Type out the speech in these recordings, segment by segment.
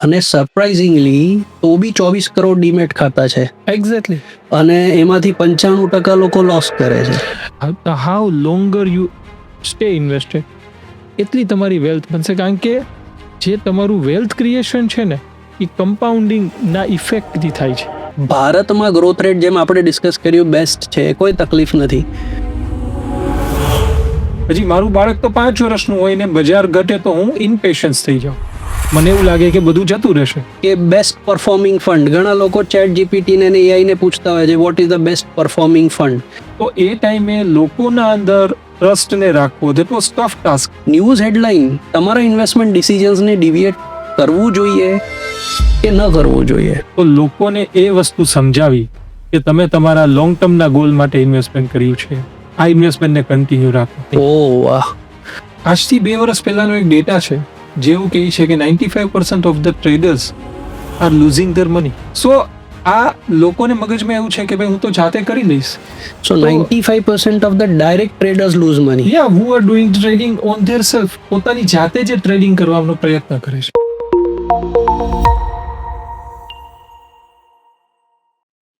અને સરપ્રાઇઝિંગલી તો બી 24 કરોડ ડીમેટ ખાતા છે એક્ઝેક્ટલી. અને એમાંથી 95% લોકો લોસ કરે છે. How longer you stay invested એટલી તમારી વેલ્થ બનશે, કારણ કે જે તમારું વેલ્થ ક્રિએશન છે ને એ કમ્પાઉન્ડિંગના ઇફેક્ટથી થાય છે. ભારતમાં ગ્રોથ રેટ જેમ આપણે ડિસ્કસ કર્યું બેસ્ટ છે, કોઈ તકલીફ નથી. પછી મારું બાળક તો 5 વર્ષનું હોય ને બજાર ઘટે તો હું ઇનપેશન્સ થઈ જાઉં. મને એવું લાગે કે બધું જતું રહેશે. કે બેસ્ટ પરફોર્મિંગ ફંડ, ઘણા લોકો ચેટ જીપીટી ને એઆઈ ને પૂછતા હોય છે vote is the best performing fund. તો એ ટાઈમે લોકોના અંદર ટ્રસ્ટને રાખવો that was tough task. News headline તમારા ઇન્વેસ્ટમેન્ટ ડિસિઝન્સને ડિવિએટ કરવું જોઈએ કે ન કરવું જોઈએ. તો લોકોને એ વસ્તુ સમજાવી કે તમે તમારા લોંગ ટર્મના ગોલ માટે ઇન્વેસ્ટમેન્ટ કર્યું છે, આ ઇન્વેસ્ટમેન્ટને કન્ટિન્યુ રાખો. ઓ વાહ. આજથી 2 વર્ષ પહેલાનો એક ડેટા છે જેવું કહે છે કે 95% of the traders are losing their money. So આ લોકોને મગજમાં એવું છે કે ભાઈ હું તો જાતે કરી લઈશ. So 95% of the direct traders lose money. યા who are doing trading on their self, પોતાની જાતે જે ટ્રેડિંગ કરવાનો પ્રયત્ન કરે છે.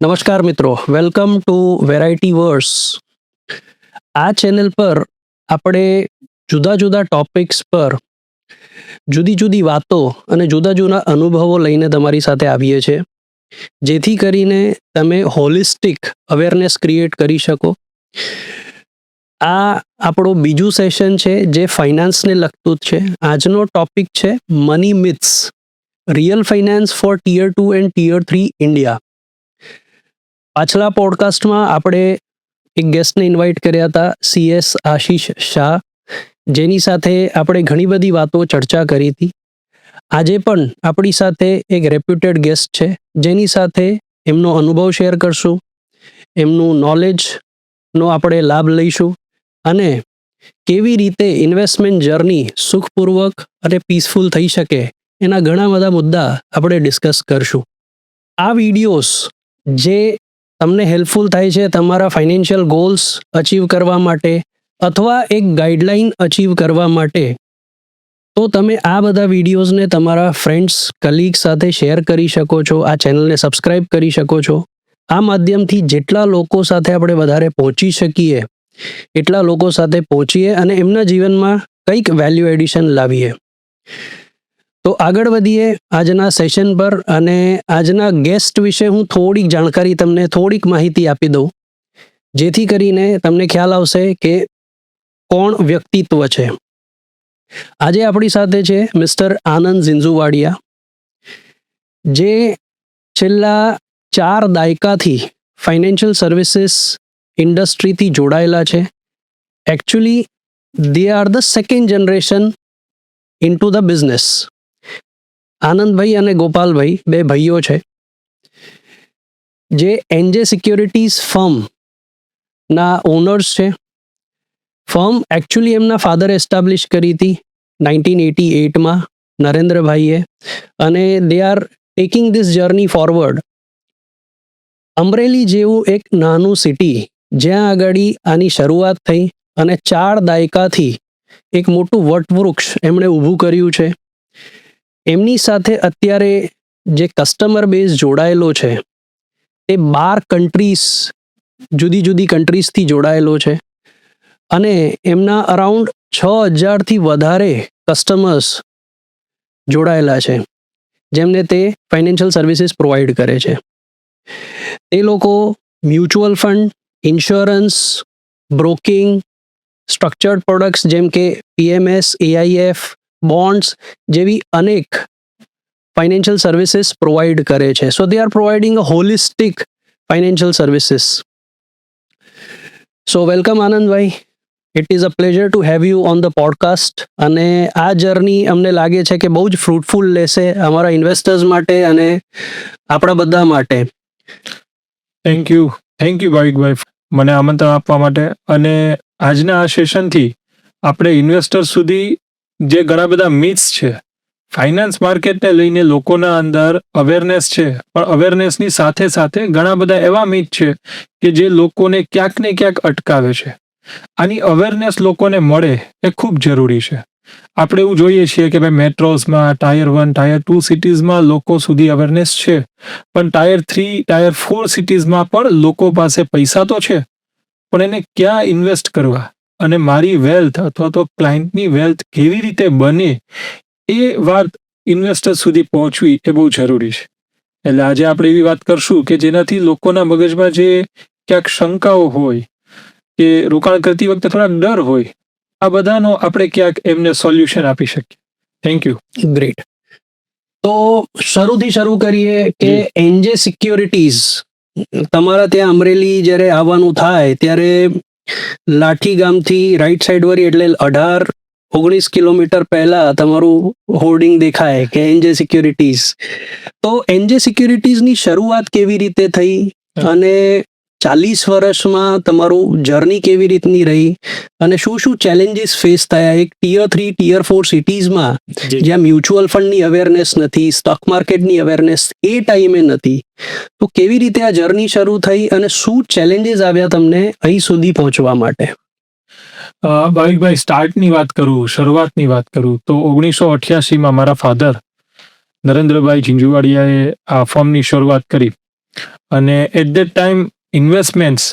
નમસ્કાર મિત્રો, વેલકમ ટુ વેરાયટી વર્સ. આ ચેનલ પર આપણે જુદા જુદા ટોપિક્સ પર જુદી જુદી વાતો અને જુદા જુદા અનુભવો લઈને તમારી સાથે આવીએ છીએ, જેથી કરીને તમે હોલિસ્ટિક અવેરનેસ ક્રિએટ કરી શકો. આ આપણું બીજું સેશન છે જે ફાઇનાન્સને લગતું જ છે. આજનો ટોપિક છે money myths, real finance for tier 2 and tier 3 India. પાછલા પોડકાસ્ટમાં આપણે એક ગેસ્ટને ઇન્વાઇટ કર્યા હતા, CS આશીષ શાહ, જેની સાથે આપણે ઘણી બધી વાતો ચર્ચા કરી હતી. આજે પણ આપણી સાથે એક રેપ્યુટેડ ગેસ્ટ છે જેની સાથે એમનો અનુભવ શેર કરશું, એમનું નોલેજનો આપણે લાભ લઈશું અને કેવી રીતે ઇન્વેસ્ટમેન્ટ જર્ની સુખપૂર્વક અને પીસફુલ થઈ શકે એના ઘણા બધા મુદ્દા આપણે ડિસ્કસ કરશું. આ વિડીયોઝ જે તમને હેલ્પફુલ થાય છે તમારા ફાઇનાન્શિયલ ગોલ્સ અચીવ કરવા માટે અથવા એક ગાઈડલાઇન અચીવ કરવા માટે, તો તમે આ બધા વિડીયોઝને તમારા ફ્રેન્ડ્સ કલીગ સાથે શેર કરી શકો છો. આ ચેનલને સબસ્ક્રાઇબ કરી શકો છો. આ માધ્યમથી જેટલા લોકો સાથે આપણે વધારે પહોંચી શકીએ એટલા લોકો સાથે પહોંચીએ અને એમના જીવનમાં કંઈક વેલ્યુ એડિશન લાવીએ. તો આગળ વધીએ આજના સેશન પર અને આજના ગેસ્ટ વિશે હું થોડીક જાણકારી તમને થોડીક માહિતી આપી દઉં, જેથી કરીને તમને ખ્યાલ આવશે કે કોણ વ્યક્તિત્વ છે. આજે આપણી સાથે છે મિસ્ટર આનંદ ઝિંઝુવાડિયા, જે છેલ્લા 4 દાયકાથી ફાઇનાન્શિયલ સર્વિસીસ ઇન્ડસ્ટ્રીથી જોડાયેલા છે. Actually they are the second generation in to the business. આનંદભાઈ અને ગોપાલભાઈ 2 ભાઈઓ છે જે એનજે સિક્યોરિટીઝ ફર્મના ઓનર્સ છે. ફર્મ એકચ્યુઅલી એમના ફાધર એસ્ટાબ્લિશ કરી હતી 1988માં, નરેન્દ્રભાઈએ, અને they are taking this journey forward. Amreli જેવું એક નાનું સિટી જ્યાં આગળ આની શરૂઆત થઈ અને 4 દાયકાથી એક મોટું વટવૃક્ષ એમણે ઊભું કર્યું છે. એમની સાથે અત્યારે જે કસ્ટમર બેઝ જોડાયેલો છે તે 12 કન્ટ્રીઝ, જુદી જુદી કન્ટ્રીઝથી જોડાયેલો છે અને એમના અરાઉન્ડ 6000થી વધારે કસ્ટમર્સ જોડાયેલા છે જેમને તે ફાઇનાન્શિયલ સર્વિસીસ પ્રોવાઈડ કરે છે. તે લોકો mutual fund, insurance, broking, structured products જેમ કે PMS, AIF, બોન્ડ્સ જેવી અનેક ફાઇનાન્શિયલ સર્વિસીસ પ્રોવાઈડ કરે છે. So they are providing a holistic financial services. So welcome આનંદભાઈ, it is a pleasure to have you on the podcast. અને આ journey અમને લાગે છે કે બહુ જ ફ્રૂટફુલ લેશે અમારા ઇન્વેસ્ટર્સ માટે અને આપણા બધા માટે. થેન્ક યુ ભાવિકભાઈ મને આમંત્રણ આપવા માટે. અને આજના આ સેશનથી આપણે ઇન્વેસ્ટર સુધી જે ઘણા બધા મિથ્સ છે ફાઇનાન્સ માર્કેટને લઈને લોકોના અંદર અવેરનેસ છે, પણ અવેરનેસની સાથે સાથે ઘણા બધા એવા મિથ છે કે જે લોકોને ક્યાંક ને ક્યાંક અટકાવે છે. આની અવેરનેસ લોકોને મળે એ ખૂબ જરૂરી છે. આપણે એવું જોઈએ છીએ કે ભાઈ મેટ્રોઝમાં ટાયર 1 ટાયર 2 સિટીઝમાં લોકો સુધી અવેરનેસ છે, પણ ટાયર 3 ટાયર 4 સિટીઝમાં પણ લોકો પાસે પૈસા તો છે, પણ એને ક્યાં ઇન્વેસ્ટ કરવા અને મારી વેલ્થ અથવા તો ક્લાયન્ટની વેલ્થ કેવી રીતે બને એ વાત ઇન્વેસ્ટર સુધી પહોંચવી એ બહુ જરૂરી છે. એટલે આજે આપણે એવી વાત કરશું કે જેનાથી લોકોના મગજમાં જે ક્યાંક શંકાઓ હોય કે રોકાણ કરતી વખતે થોડાક ડર હોય, આ બધાનો આપણે ક્યાંક એમને સોલ્યુશન આપી શકીએ. Thank you. ગ્રેટ. તો શરૂ કરીએ કે એનજે સિક્યોરિટીઝ તમારા ત્યાં અમરેલી જ્યારે આવવાનું થાય ત્યારે લાઠી ગામથી રાઈટ સાઈડ વળી એટલે 18-19 કિલોમીટર પહેલા તમારું હોર્ડિંગ દેખાય કે એનજે સિક્યોરિટીઝ. તો એનજે સિક્યોરિટીઝની શરૂઆત કેવી રીતે થઈ અને 40 વર્ષમાં તમારું જર્ની કેવી રીતની રહી અને શું શું ચેલેન્જીસ ફેસ થયા એક ટિયર 3 ટિયર 4 સિટીઝમાં જ્યાં મ્યુચ્યુઅલ ફંડની અવેરનેસ નથી, સ્ટોક માર્કેટની અવેરનેસ એ ટાઈમે નથી, તો કેવી રીતે આ જર્ની શરૂ થઈ અને શું ચેલેન્જીસ આવ્યા તમને અહીં સુધી પહોંચવા માટે? ભાવિકભાઈ, સ્ટાર્ટની વાત કરું, શરૂઆતની વાત કરું તો 1988માં મારા ફાધર નરેન્દ્રભાઈ ઝીંઝુવાડિયાએ આ ફર્મની શરૂઆત કરી અને એટ ધેટ ટાઈમ ઇન્વેસ્ટમેન્ટ્સ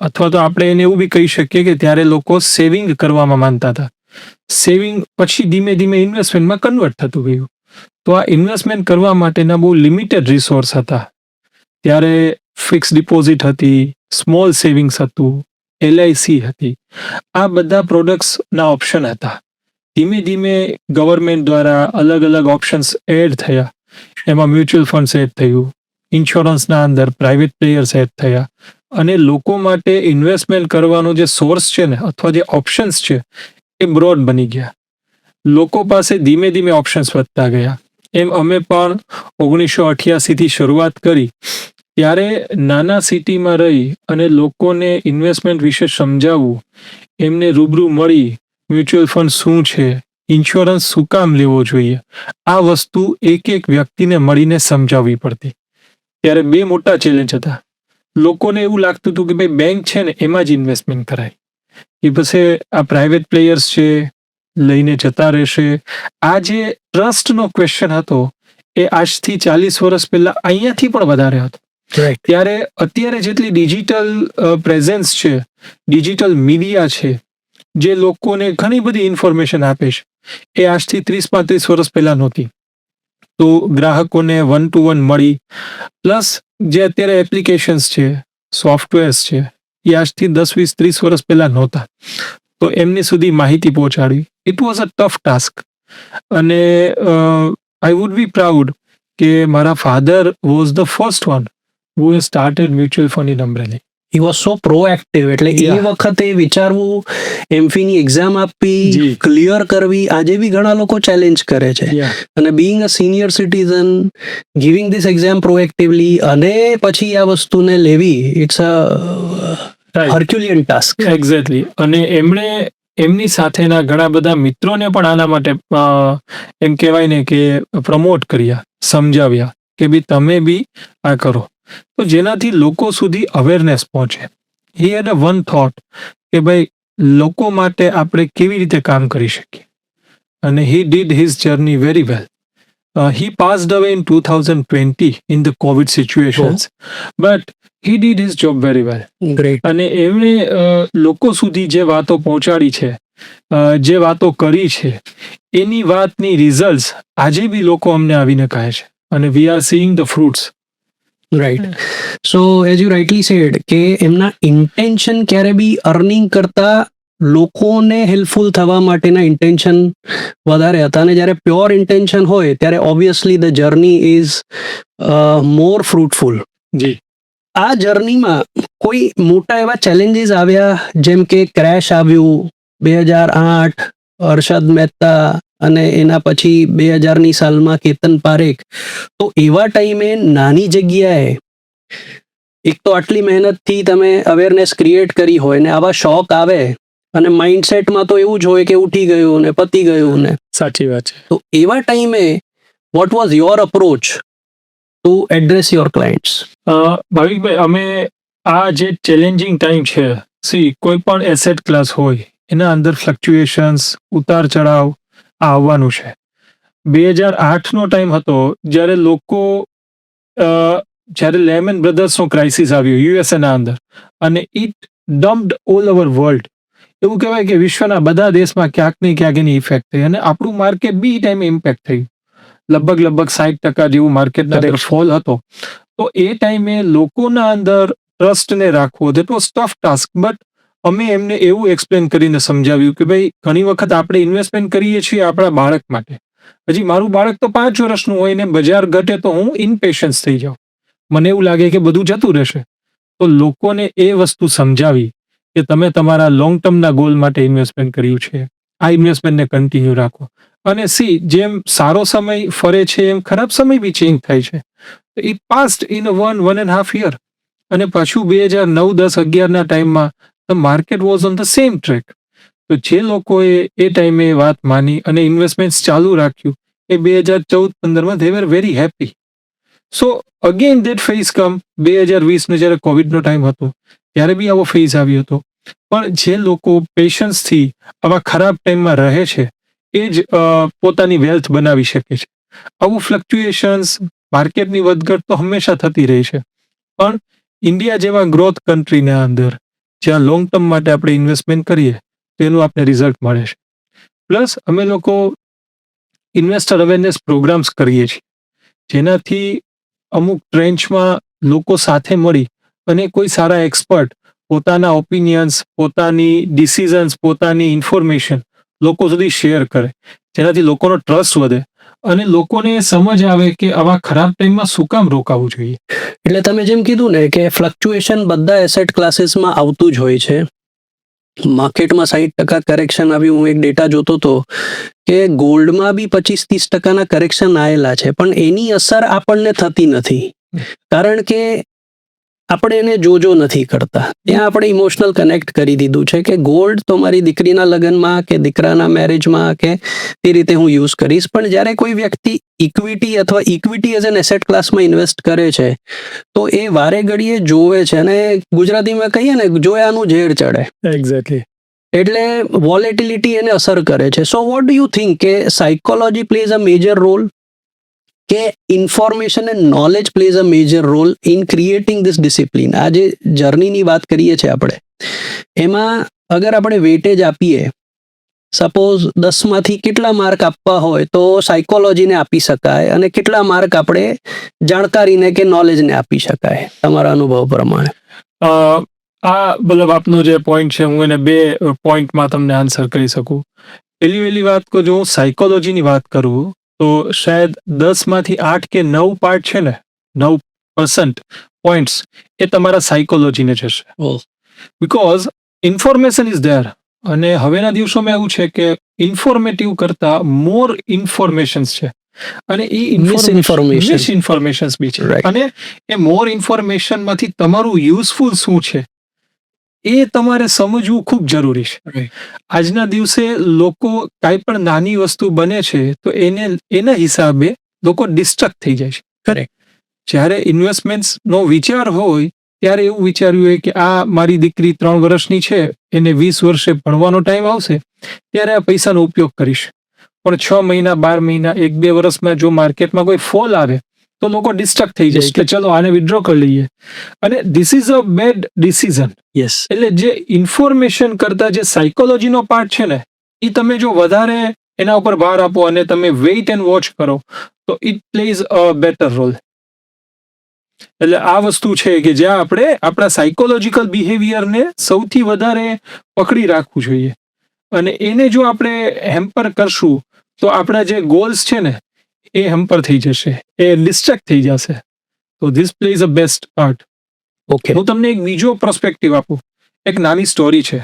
અથવા તો આપણે એને એવું બી કહી શકીએ કે ત્યારે લોકો સેવિંગ કરવામાં માનતા હતા. સેવિંગ પછી ધીમે ધીમે ઇન્વેસ્ટમેન્ટમાં કન્વર્ટ થતું ગયું. તો આ ઇન્વેસ્ટમેન્ટ કરવા માટેના બહુ લિમિટેડ રિસોર્સ હતા. ત્યારે ફિક્સ ડિપોઝિટ હતી, સ્મોલ સેવિંગ્સ હતું, એલઆઈસી હતી, આ બધા પ્રોડક્ટ્સના ઓપ્શન હતા. ધીમે ધીમે ગવર્મેન્ટ દ્વારા અલગ અલગ ઓપ્શન્સ એડ થયા. એમાં મ્યુચ્યુઅલ ફંડ્સ એડ થયું, ઇન્સ્યોરન્સના અંદર પ્રાઇવેટ પ્લેયર્સ એડ થયા અને લોકો માટે ઇન્વેસ્ટમેન્ટ કરવાનો જે સોર્સ છે ને અથવા જે ઓપ્શન્સ છે એ બ્રોડ બની ગયા. લોકો પાસે ધીમે ધીમે ઓપ્શન્સ વધતા ગયા. એમ અમે પણ 1988થી શરૂઆત કરી ત્યારે નાના સિટીમાં રહી અને લોકોને ઇન્વેસ્ટમેન્ટ વિશે સમજાવવું, એમને રૂબરૂ મળી મ્યુચ્યુઅલ ફંડ શું છે, ઇન્સ્યોરન્સ શું કામ લેવો જોઈએ, આ વસ્તુ એક એક વ્યક્તિને મળીને સમજાવવી પડતી. ત્યારે બે મોટા ચેલેન્જ હતા. લોકોને એવું લાગતું હતું કે ભાઈ બેંક છે ને એમાં જ ઇન્વેસ્ટમેન્ટ કરાય, કે પછી આ પ્રાઇવેટ પ્લેયર્સ છે લઈને જતા રહેશે. આ જે ટ્રસ્ટનો ક્વેશ્ચન હતો એ આજથી 40 વર્ષ પહેલા અહીંયાથી પણ વધારે હતો. ત્યારે અત્યારે જેટલી ડિજિટલ પ્રેઝન્સ છે, ડિજિટલ મીડિયા છે, જે લોકોને ઘણી બધી ઇન્ફોર્મેશન આપે છે, એ આજથી 30-35 વર્ષ પહેલા નહોતી. તો ગ્રાહકોને 1-to-1 મળી, પ્લસ જે અત્યારે એપ્લિકેશન્સ છે, સોફ્ટવેર્સ છે, એ આજથી 10-20-30 વર્ષ પહેલા નહોતા. તો એમની સુધી માહિતી પહોંચાડવી, it was a tough task. અને આઈ વુડ બી પ્રાઉડ કે મારા father was the first one who has started mutual fund in Amreli. He was so proactive. એટલે એ વખતે વિચારવું, એમફીની એક્ઝામ આપવી, ક્લિયર કરવી, આજે બી ઘણા લોકો ચેલેન્જ કરે છે. અને being a senior citizen, giving this exam proactively અને પછી આ વસ્તુને લેવી, ઇટ્સ અ હર્ક્યુલિયન ટાસ્ક. એક્ઝેક્ટલી. અને એમણે એમની સાથેના ઘણા બધા મિત્રોને પણ આના માટે એમ કહેવાય ને કે પ્રમોટ કર્યા, સમજાવ્યા કે ભાઈ તમે બી આ કરો, તો જેનાથી લોકો સુધી અવેરનેસ પહોંચે. હી હેડ અ વન થોટ કે ભાઈ લોકો માટે આપણે કેવી રીતે કામ કરી શકીએ. અને he did his journey very well. He passed away in 2020 in the covid situations, but he did his job very well. Great. અને એમણે લોકો સુધી જે વાતો પહોંચાડી છે, જે વાતો કરી છે, એની વાતની રિઝલ્ટ્સ આજે બી લોકો અમને આવીને કહે છે અને we are seeing the fruits. Right. So as you rightly said કે એમના ઇન્ટેન્શન ક્યારે બી અર્નિંગ કરતા લોકોને હેલ્પફુલ થવા માટેના ઇન્ટેન્શન વધારે હતા. અને જ્યારે પ્યોર ઇન્ટેન્શન હોય ત્યારે obviously the journey is more fruitful. જી. આ જર્નીમાં કોઈ મોટા એવા ચેલેન્જીસ આવ્યા, જેમ કે ક્રેશ આવ્યું 2008, હર્ષદ મહેતા અને એના પછી 2000ની સાલમાં કેતન પારેખ, તો એવા ટાઈમે નાની જગ્યાએ એક તો આટલી મહેનતથી તમે અવેરનેસ ક્રિએટ કરી હોય ને આવા શોક આવે અને માઇન્ડસેટમાં તો એવું જ હોય કે ઉઠી ગયું ને પતી ગયું ને. સાચી વાત છે. તો એવા ટાઈમે what was your approach to address your clients? ભાવિકભાઈ, અમે આ જે ચેલેન્જિંગ ટાઈમ છે, કોઈ પણ એસેટ ક્લાસ હોય એના અંદર ફ્લક્ચ્યુએશન્સ, ઉતાર ચઢાવ, આ આવવાનું છે. 2008નો ટાઈમ હતો જ્યારે લોકો જ્યારે લેમન બ્રધર્સનો ક્રાઇસિસ આવ્યો યુએસએના અંદર, અને ઇટ ડમ્પ્ડ ઓલ ઓવર વર્લ્ડ. એવું કહેવાય કે વિશ્વના બધા દેશમાં ક્યાંક ને ક્યાંક એની ઇફેક્ટ થઈ, અને આપણું માર્કેટ બી એ ટાઈમે ઇમ્પેક્ટ થયું. લગભગ 60% જેવું માર્કેટના અંદર ફોલ હતો. તો એ ટાઈમે લોકોના અંદર ટ્રસ્ટને રાખવો that was tough task. But અમે એમને એવું એક્સપ્લેન કરીને સમજાવ્યું કે ભાઈ ઘણી વખત આપણે ઇન્વેસ્ટમેન્ટ કરીએ છીએ આપણા બાળક માટે. હજી મારું બાળક તો 5 વર્ષનું હોય ને બજાર ઘટે તો હું ઇનપેશન્સ થઈ જાઉં, મને એવું લાગે કે બધું જતું રહેશે. તો લોકોને એ વસ્તુ સમજાવી કે તમે તમારા લોંગ ટર્મના ગોલ માટે ઇન્વેસ્ટમેન્ટ કર્યું છે, આ ઇન્વેસ્ટમેન્ટને કન્ટિન્યુ રાખો. અને જેમ સારો સમય ફરે છે એમ ખરાબ સમય બી ચેન્જ થાય છે. ઇટ પાસ્ડ ઇન 1.5 year, અને પાછું 2009-10-11ના ટાઈમમાં the market was on the same track. તો જે લોકોએ એ ટાઈમે વાત માની અને ઇન્વેસ્ટમેન્ટ ચાલુ રાખ્યું, એ 2014-15માં they were very happy. So again that phase come. 2020નો જ્યારે કોવિડનો ટાઈમ હતો ત્યારે બી આવો ફેઝ આવ્યો હતો. પણ જે લોકો પેશન્સથી આવા ખરાબ ટાઈમમાં રહે છે એ જ પોતાની વેલ્થ બનાવી શકે છે. આવું ફ્લક્ચ્યુએશન્સ, માર્કેટની વધઘટ તો હંમેશા થતી રહી છે. પણ ઇન્ડિયા જેવા ગ્રોથ કન્ટ્રીના અંદર જ્યાં લોંગ ટર્મ માટે આપણે ઇન્વેસ્ટમેન્ટ કરીએ તેનું આપણે રિઝલ્ટ મળે છે. પ્લસ અમે લોકો ઇન્વેસ્ટર અવેરનેસ પ્રોગ્રામ્સ કરીએ છીએ, જેનાથી અમુક ટ્રેન્ચમાં લોકો સાથે મળી અને કોઈ સારા એક્સપર્ટ પોતાના ઓપિનિયન્સ, પોતાની ડિસિઝન્સ, પોતાની ઇન્ફોર્મેશન લોકો સુધી શેર કરે, જેનાથી લોકોનો ટ્રસ્ટ વધે અને લોકોને સમજ આવે કે આવા ખરાબ ટાઈમમાં શું કામ રોકાવું જોઈએ. એટલે તમે જેમ કીધું ને કે ફ્લક્ચ્યુએશન બધા એસેટ ક્લાસીસમાં આવતું જ હોય છે. માર્કેટમાં 60% કરેક્શન આવ્યું. હું એક ડેટા જોતો હતો કે ગોલ્ડમાં બી 25-30% કરેક્શન આવેલા છે, પણ એની અસર આપણને થતી નથી, કારણ કે આપણે એને જોજો નથી કરતા. ત્યાં આપણે ઇમોશનલ કનેક્ટ કરી દીધું છે કે ગોલ્ડ તો મારી દીકરીના લગ્નમાં કે દીકરાના મેરેજમાં કે તે રીતે હું યુઝ કરીશ. પણ જ્યારે કોઈ વ્યક્તિ ઇક્વિટી અથવા ઇક્વિટી એઝ એન એસેટ ક્લાસમાં ઇન્વેસ્ટ કરે છે તો એ વારે ઘડીએ જોવે છે, અને ગુજરાતીમાં કહીએ ને જોયાનું ઝેર ચડે. એક્ઝેક્ટલી. એટલે વોલેટિલિટી એને અસર કરે છે. So what do you think કે psychology plays a major role, કે information and knowledge plays a major role in creating this discipline? આ જે જર્નીની વાત કરીએ છીએ આપણે, એમાં અગર આપણે વેટેજ આપીએ, સપોઝ 10માંથી કેટલા માર્ક આપવા હોય તો સાયકોલોજીને આપી શકાય, અને કેટલા માર્ક આપણે જાણકારીને કે નોલેજને આપી શકાય તમારા અનુભવ પ્રમાણે? આ મતલબ આપનો જે પોઈન્ટ છે હું એને 2 પોઈન્ટમાં તમને આન્સર કરી શકું. પહેલી વાત જો હું સાયકોલોજીની વાત કરું તો શાયદ 10માંથી 8 કે 9 પાર્ટ છે ને, 9% પોઈન્ટ્સ એ તમારા સાયકોલોજીને જશે. બિકોઝ ઇન્ફોર્મેશન ઇઝ ધેર, અને હવેના દિવસોમાં એવું છે કે ઇન્ફોર્મેટિવ કરતા મોર ઇન્ફોર્મેશન્સ છે, અને એ મિસઇન્ફોર્મેશન્સ બી છે. અને એ મોર ઇન્ફોર્મેશનમાંથી તમારું યુઝફુલ શું છે એ તમારે સમજવું ખૂબ જરૂરી છે. આજના દિવસે લોકો કાંઈ પણ નાની વસ્તુ બને છે તો એના હિસાબે લોકો ડિસ્ટ્રેક્ટ થઈ જાય છે. કરેક્ટ. જ્યારે ઇન્વેસ્ટમેન્ટ્સનો વિચાર હોય ત્યારે એવું વિચાર્યું હોય કે આ મારી દીકરી 3 વર્ષની છે, એને 20 વર્ષે ભણવાનો ટાઈમ આવશે ત્યારે આ પૈસાનો ઉપયોગ કરીશ. પણ 6 મહિના, 12 મહિના, 1-2 વર્ષમાં જો માર્કેટમાં કોઈ ફોલ આવે તો લોકો ડિસ્ટ્રેક્ટ થઈ જાય કે ચલો આને વિથડ્રો કરી લઈએ, અને this is a bad decision. Yes. એટલે જે ઇન્ફોર્મેશન કરતા જે સાયકોલોજીનો પાર્ટ છે ને, એ તમે જો વધારે એના ઉપર ભાર આપો અને તમે વેઇટ એન્ડ વોચ કરો તો it plays a better role. એટલે આ વસ્તુ છે કે જ્યાં આપણે આપણા સાયકોલોજીકલ બિહેવિયરને સૌથી વધારે પકડી રાખવું જોઈએ, અને એને જો આપણે હેમ્પર કરશું તો આપણા જે ગોલ્સ છે ને એ હેમ્પર થઈ જશે, એ ડિસ્ટ્રેક્ટ થઈ જશે. તો this plays a best part. Okay. હું તમને એક બીજો પર્સપેક્ટિવ આપું. એક નાની સ્ટોરી છે.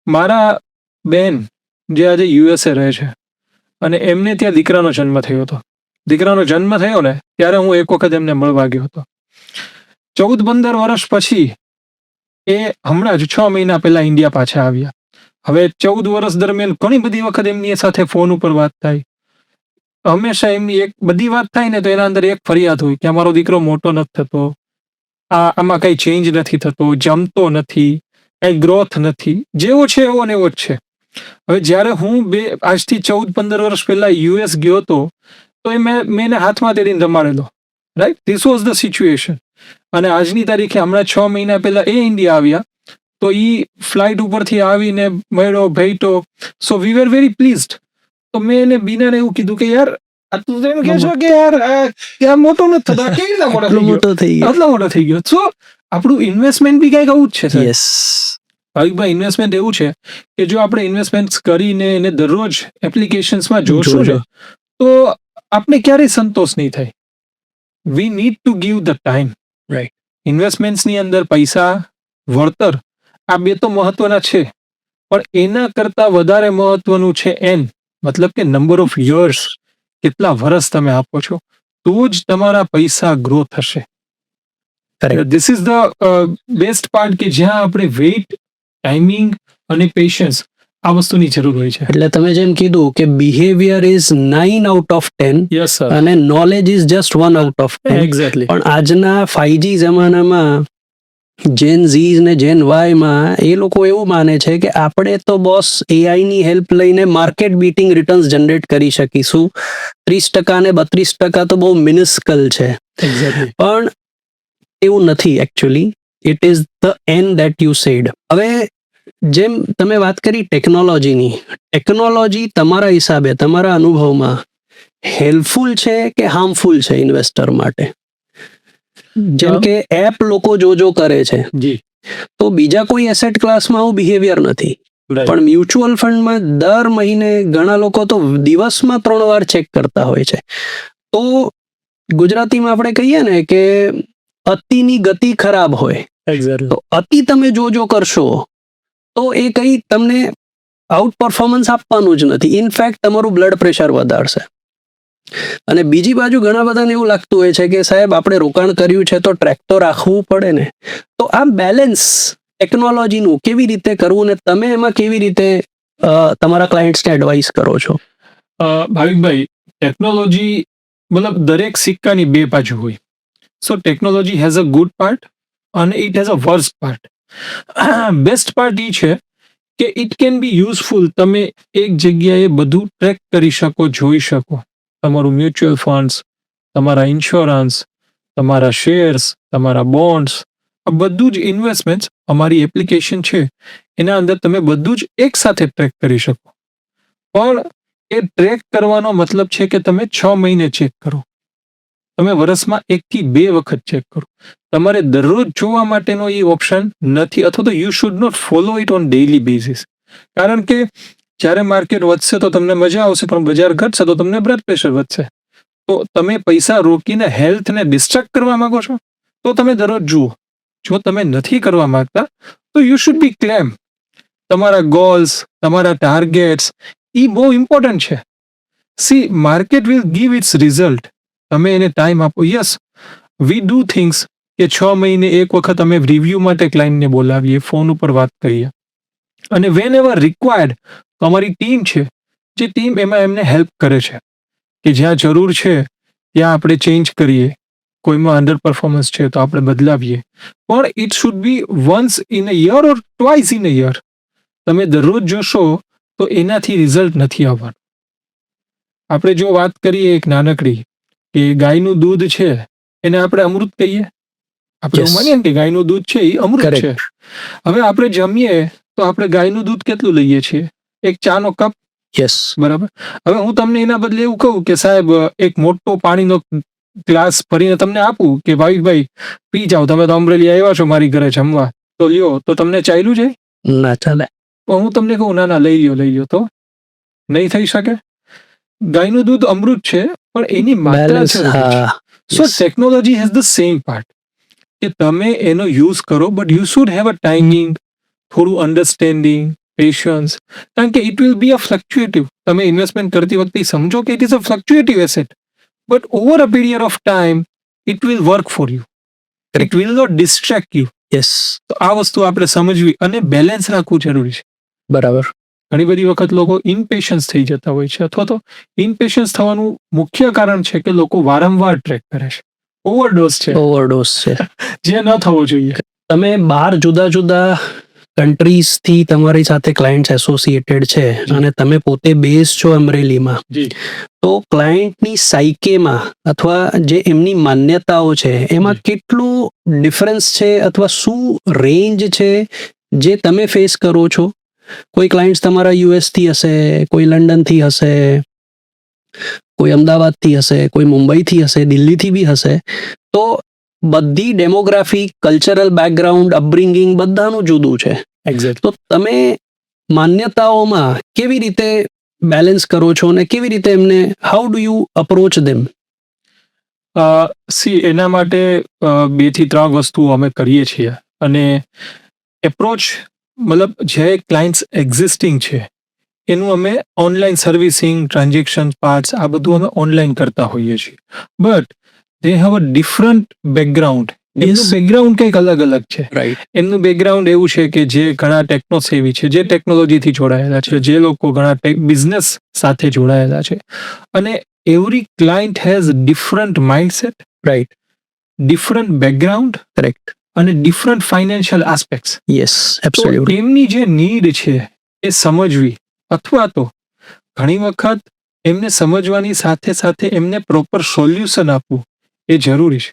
મારા બેન જે આજે યુએસએ રહે છે, અને એમને ત્યાં દીકરાનો જન્મ થયો હતો. દીકરાનો જન્મ થયો ને ત્યારે હું એક વખત એમને મળવા ગયો હતો. 14-15 વર્ષ પછી એ હમણાં જ 6 મહિના પહેલા ઇન્ડિયા પાછા આવ્યા. હવે 14 વર્ષ દરમિયાન ઘણી બધી વખત એમની સાથે ફોન ઉપર વાત થાય. હંમેશા એમની એક બધી વાત થાય ને તો એના અંદર એક ફરિયાદ હોય કે અમારો દીકરો મોટો નથી થતો, આમાં કઈ ચેન્જ નથી થતો, જમતો નથી, કઈ ગ્રોથ નથી, જેવો છે એવો ને એવો જ છે. હવે જ્યારે હું આજથી 14-15 વર્ષ પહેલા યુએસ ગયો હતો, તો મેં એને હાથમાં તેડીને રમાડેલો, right? This was the situation. અને આજની તારીખે હમણાં 6 મહિના પહેલા એ ઇન્ડિયા આવ્યા, તો એ ફ્લાઇટ ઉપરથી આવીને મળ્યો, ભેટો. સો વી વેર વેરી પ્લીઝડ. તો મેં એને બીનાને એવું કીધું કે યાર, આ તું એમ કહે છો કે યાર મોટો નથી થતો, કેવી રીતે મોટો થઈ ગયો, આટલો મોટો થઈ ગયો. સો આપણું ઇન્વેસ્ટમેન્ટ બી કંઈક આવું જ છે. યસ ભાવિકભાઈ, ઇન્વેસ્ટમેન્ટ એવું છે કે જો આપણે ઇન્વેસ્ટમેન્ટ કરીને એને દરરોજ એપ્લિકેશન્સમાં જોશું ને, તો આપણે ક્યારેય સંતોષ નહીં થાય. We need to give the time. Right. ઇન્વેસ્ટમેન્ટ્સની અંદર પૈસા, વળતર, આ બે તો મહત્વના છે, પણ એના કરતા વધારે મહત્વનું છે મતલબ કે નંબર ઓફ યર્સ, કેટલા વર્ષ તમે આપો છો, તો જ તમારા પૈસા ગ્રો થશે. This is the best part, કે જ્યાં આપણે વેઇટ, ટાઈમિંગ અને પેશન્સ, આ વસ્તુની જરૂર હોય છે. એટલે તમે જેમ કીધું કે behaviour is 9 out of 10 yes sir. અને knowledge is just 1 out of 10. Exactly. પણ આજના 5G જમાનામાં જેન ઝી ને જેન વાય માં એ લોકો એવું માને છે કે આપણે તો બોસ AI ની હેલ્પ લઈને માર્કેટ બીટિંગ રિટર્ન્સ જનરેટ કરી શકીશું. 30% ને 32% તો બહુ મિનિસ્કલ છે. એક્ઝેક્ટલી. પણ એવું નથી actually. It is the and that you sad. હવે જેમ તમે વાત કરી ટેકનોલોજીની, ટેકનોલોજી તમારા હિસાબે, તમારા અનુભવમાં હેલ્પફુલ છે કે હાર્મફુલ છે ઇન્વેસ્ટર માટે? જેમ કે એપ લોકો જો કરે છે, જી. તો બીજા કોઈ એસેટ ક્લાસમાં આવું બિહેવિયર નથી, પણ મ્યુચ્યુઅલ ફંડમાં દર મહિને ઘણા લોકો તો દિવસમાં 3 વાર ચેક કરતા હોય છે. તો ગુજરાતીમાં આપણે કહીએ ને કે અતિની ગતિ ખરાબ હોય. એક્ઝેક્ટલી. તો અતિ તમે જો કરશો તો એ કઈ તમને આઉટ પરફોર્મન્સ આપવાનું જ નથી. ઇનફેક્ટ તમારું બ્લડ પ્રેશર વધારશે. અને બીજી બાજુ ઘણા બધાને એવું લાગતું હોય છે કે સાહેબ આપણે રોકાણ કર્યું છે તો ટ્રેક તો રાખવું પડે ને. તો આ બેલેન્સ ટેકનોલોજીનું કેવી રીતે કરવું ને તમે એમાં કેવી રીતે તમારા ક્લાયન્ટ્સને એડવાઇસ કરો છો? ભાવિકભાઈ, ટેકનોલોજી મતલબ દરેક સિક્કાની બે બાજુ હોય. So technology has a good part અને it has a worst part. Best part એ છે કે ઇટ કેન બી યુઝફુલ. તમે એક જગ્યાએ બધું ટ્રેક કરી શકો, જોઈ શકો. તમારું મ્યુચ્યુઅલ ફંડ્સ, તમારા ઇન્સ્યોરન્સ, તમારા શેર્સ, તમારા બોન્ડ્સ, આ બધું જ ઇન્વેસ્ટમેન્ટ્સ અમારી એપ્લિકેશન છે એના અંદર તમે બધું જ એક સાથે ટ્રેક કરી શકો. પણ એ ટ્રેક કરવાનો મતલબ છે કે તમે 6 મહિને ચેક કરો, તમે વર્ષમાં 1 થી 2 વખત ચેક કરો. તમારે દરરોજ જોવા માટેનો એ ઓપ્શન નથી, અથવા તો you should not follow it on daily basis. કારણ કે જ્યારે માર્કેટ વધશે તો તમને મજા આવશે, પણ બજાર ઘટશે તો તમને બ્લડ પ્રેશર વધશે. તો તમે પૈસા રોકીને હેલ્થને ડિસ્ટ્રેક્ટ કરવા માંગો છો તો તમે દરરોજ જુઓ. જો તમે નથી કરવા માંગતા તો યુ શુડ બી ક્લેમ. તમારા ગોલ્સ, તમારા ટાર્ગેટ્સ, એ બહુ ઇમ્પોર્ટન્ટ છે. See, market will give its result. તમે એને ટાઈમ આપો. યસ, વી ડુ થિંગ્સ કે 6 મહિને એક વખત અમે રિવ્યૂ માટે ક્લાયન્ટને બોલાવીએ, ફોન ઉપર વાત કરીએ, અને વેન એવર રિક્વાયર્ડ તો અમારી ટીમ છે, જે ટીમ એમાં એમને હેલ્પ કરે છે કે જ્યાં જરૂર છે ત્યાં આપણે ચેન્જ કરીએ, કોઈમાં અંડર પરફોર્મન્સ છે તો આપણે બદલાવીએ. પણ it should be once in a year or twice in a year. તમે દરરોજ જોશો તો એનાથી રિઝલ્ટ નથી આવવાનું. આપણે જો વાત કરીએ એક નાનકડી, કે ગાયનું દૂધ છે એને આપણે અમૃત કહીએ. આપણે Yes. માનીએ ને કે ગાયનું દૂધ છે એ અમૃત Correct. છે. હવે આપણે જમીએ તો આપણે ગાયનું દૂધ કેટલું લઈએ છીએ? એક ચાનો કપ. યસ. બરાબર. હવે હું તમને એના બદલે એવું કહું કે સાહેબ એક મોટો પાણીનો ગ્લાસ ભરીને તમને આપું કે ભાઈ પી જાઓ, તમે તો અમરેલી આવ્યા છો મારી ઘરે જમવા, તો લ્યો, તો તમને ચાલ્યું જાય? ના ચાલે. તો હું તમને કહું ના લઈ લ્યો, તો નહીં થઈ શકે. ગાયનું દૂધ અમૃત છે, પણ એની માત્રા બેલેન્સ. જરૂરી છે. હા. So Yes. Technology has the same part, કે તમે એનો યુઝ કરો, but you should have a timing, થોડું અન્ડરસ્ટેન્ડિંગ, પેશન્સ. કારણ કે ઇટ વિલ બી અ ફ્લક્ચ્યુએટિવ. તમે ઇન્વેસ્ટમેન્ટ કરતી વખતે સમજો કે it is a fluctuative asset, but over a period of time it will work for you. It will not distract you. Yes. તો આ વસ્તુ આપણે સમજવી અને બેલેન્સ રાખવું જરૂરી છે. બરાબર. ઘણી બધી વખત લોકો ઇનપેશન્સ થઈ જતા હોય છે, અથવા તો ઇનપેશન્સ થવાનું મુખ્ય કારણ છે કે લોકો વારંવાર ટ્રેક કરે છે. ઓવરડોઝ છે, ઓવરડોઝ છે. જે ન થવો જોઈએ. તમે 12 જુદા કન્ટ્રીઝથી તમારી સાથે ક્લાયન્ટ્સ એસોસિએટેડ છે અને તમે પોતે બેઝ છો અમરેલીમાં, જી તો ક્લાયન્ટની સાયકેમાં અથવા જે એમની માન્યતાઓ છે એમાં કેટલું ડિફરન્સ છે અથવા શું રેન્જ છે જે તમે ફેસ કરો છો? કોઈ ક્લાયન્ટ્સ તમારા યુએસથી હશે, કોઈ લંડનથી હશે, કોઈ અમદાવાદથી હશે, કોઈ મુંબઈથી હશે, દિલ્હીથી બી હશે. તો બધી ડેમોગ્રાફી, કલ્ચરલ બેકગ્રાઉન્ડ, અપબ્રિંગિંગ બધાનું જુદું છે. એક્ઝેક્ટ. તો તમે માન્યતાઓમાં કેવી રીતે બેલેન્સ કરો છો અને કેવી રીતે એમને હાઉ ડુ યુ અપ્રોચ ધેમ? એના માટે 2 થી 3 વસ્તુઓ અમે કરીએ છીએ. અને એપ્રોચ મતલબ જે ક્લાયન્ટ્સ એક્ઝિસ્ટિંગ છે એનું અમે ઓનલાઈન સર્વિસિંગ, ટ્રાન્ઝેક્શન પાર્ટ્સ આ બધું અમે ઓનલાઈન કરતા હોઈએ છીએ. But they have a different background. એમનું Yes. બેકગ્રાઉન્ડ કંઈક અલગ છે. રાઈટ. એમનું બેકગ્રાઉન્ડ એવું છે કે જે ઘણા ટેકનોસેવી છે, જે ટેકનોલોજીથી જોડાયેલા છે, જે લોકો ઘણા બિઝનેસ સાથે જોડાયેલા છે. અને every client has different mindset, right. Different background correct. અને ડિફરન્ટ ફાઇનાન્શિયલ આસ્પેક્ટ્સ. યસ, તો એબ્સોલ્યુટલી. એમની જે નીડ છે એ સમજવી, અથવા તો ઘણી વખત એમને સમજવાની સાથે સાથે એમને પ્રોપર સોલ્યુશન આપવું એ જરૂરી છે.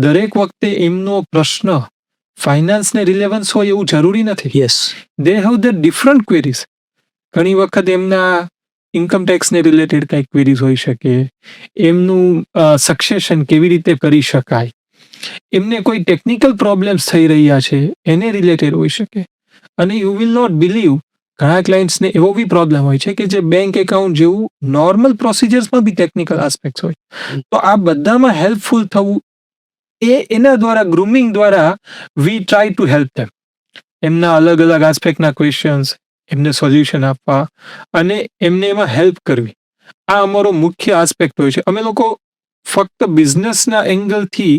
દરેક વખતે એમનો પ્રશ્ન ફાઇનાન્સને રિલેવન્સ હોય એવું જરૂરી નથી. Yes. They have the different queries. ઘણી વખત એમના ઇન્કમ ટેક્સને રિલેટેડ કંઈક ક્વેરીઝ હોઈ શકે, એમનું સક્સેશન કેવી રીતે કરી શકાય, એમને કોઈ ટેકનિકલ પ્રોબ્લેમ્સ થઈ રહ્યા છે એને રિલેટેડ હોઈ શકે. અને યુ વિલ નોટ બિલીવ, ઘણા ક્લાયન્ટ્સને એવો બી પ્રોબ્લેમ હોય છે કે જે બેંક એકાઉન્ટ જેવું નોર્મલ પ્રોસિજર્સમાં બી ટેકનિકલ આસ્પેક્ટ હોય. તો આ બધામાં હેલ્પફુલ થવું એના દ્વારા, ગ્રુમિંગ દ્વારા વી ટ્રાય ટુ હેલ્પ ધેમ. એમના અલગ અલગ આસ્પેક્ટના ક્વેશ્ચન્સ, એમને સોલ્યુશન આપવા અને એમને એમાં હેલ્પ કરવી, આ અમારો મુખ્ય આસ્પેક્ટ હોય છે. અમે લોકો ફક્ત બિઝનેસના એંગલથી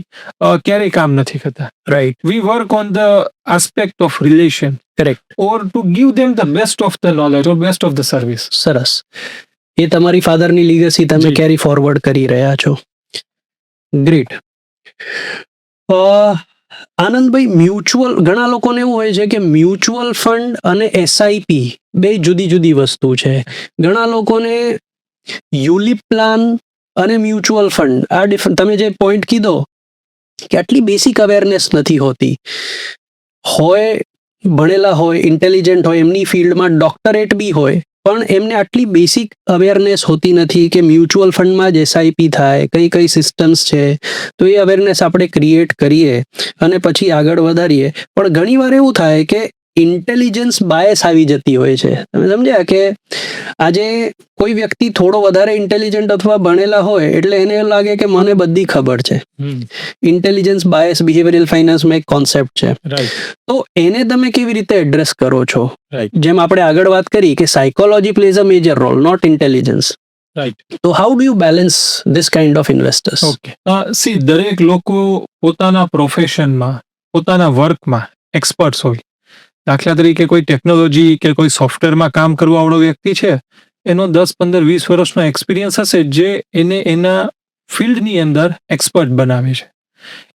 ક્યારેય કામ નથી કરતા. Right. V work on the aspect of relation correct. Or to give them the best of the knowledge or best of the service. સરસ. એ તમારી ફાધરની લીગસી તમે જી. કેરી ફોરવર્ડ કરી રહ્યા છો. ગ્રેટ. આનંદભાઈ, મ્યુચ્યુઅલ, ઘણા લોકોને એવું હોય છે કે મ્યુચ્યુઅલ ફંડ અને એસઆઈપી બે જુદી જુદી વસ્તુ છે. ઘણા લોકોને યુલિપ પ્લાન અને મ્યુચ્યુઅલ ફંડ આ તમે જે પોઈન્ટ કીધો કે આટલી બેસિક અવેરનેસ નથી હોતી. હોય, ભણેલા હોય, ઇન્ટેલિજન્ટ હોય, એમની ફિલ્ડમાં ડોક્ટરેટ બી હોય, પણ એમને આટલી બેસિક અવેરનેસ હોતી નથી કે મ્યુચ્યુઅલ ફંડમાં જ એસઆઈપી થાય, કઈ કઈ સિસ્ટમ્સ છે. તો એ અવેરનેસ આપણે ક્રિએટ કરીએ અને પછી આગળ વધારીએ. પણ ઘણીવાર એવું થાય કે ઇન્ટેલિજન્સ બાયસ આવી જતી હોય છે. તમે સમજ્યા કે આજે કોઈ વ્યક્તિ થોડો વધારે ઇન્ટેલિજન્ટ અથવા ભણેલા હોય એટલે એને એવું લાગે કે મને બધી ખબર છે. ઇન્ટેલિજન્સ બાયસ બિહેવિયરલ ફાઇનાન્સમાં એક કોન્સેપ્ટ છે. રાઈટ. તો એને તમે કેવી રીતે એડ્રેસ કરો છો? રાઈટ. જેમ આપણે આગળ વાત કરી કે psychology plays a major role, not intelligence. Right. તો how do you balance this kind of investors? Okay. See, દરેક લોકો પોતાના પ્રોફેશનમાં, પોતાના વર્કમાં એક્સપર્ટ્સ હોય. દાખલા તરીકે કોઈ ટેકનોલોજી કે કોઈ સોફ્ટવેરમાં કામ કરવા વાળો વ્યક્તિ છે, એનો 10, 15, 20 વર્ષનો એક્સપિરિયન્સ હશે જે એને એના ફિલ્ડની અંદર એક્સપર્ટ બનાવે છે.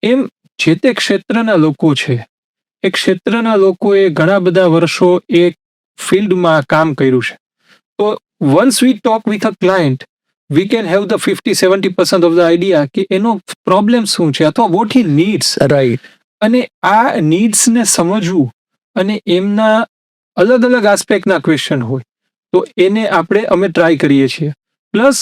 એમ જે તે ક્ષેત્રના લોકો છે, એ ક્ષેત્રના લોકોએ ઘણા બધા વર્ષો એ ફિલ્ડમાં કામ કર્યું છે. તો once V talk with a client, we can have the 50-70% of the idea કે એનો પ્રોબ્લેમ શું છે અથવા વોટ હી નીડ્સ. રાઈટ. અને આ નીડ્સને સમજવું અને એમના અલગ અલગ આસ્પેક્ટના ક્વેશ્ચન હોય તો એને અમે ટ્રાય કરીએ છીએ. પ્લસ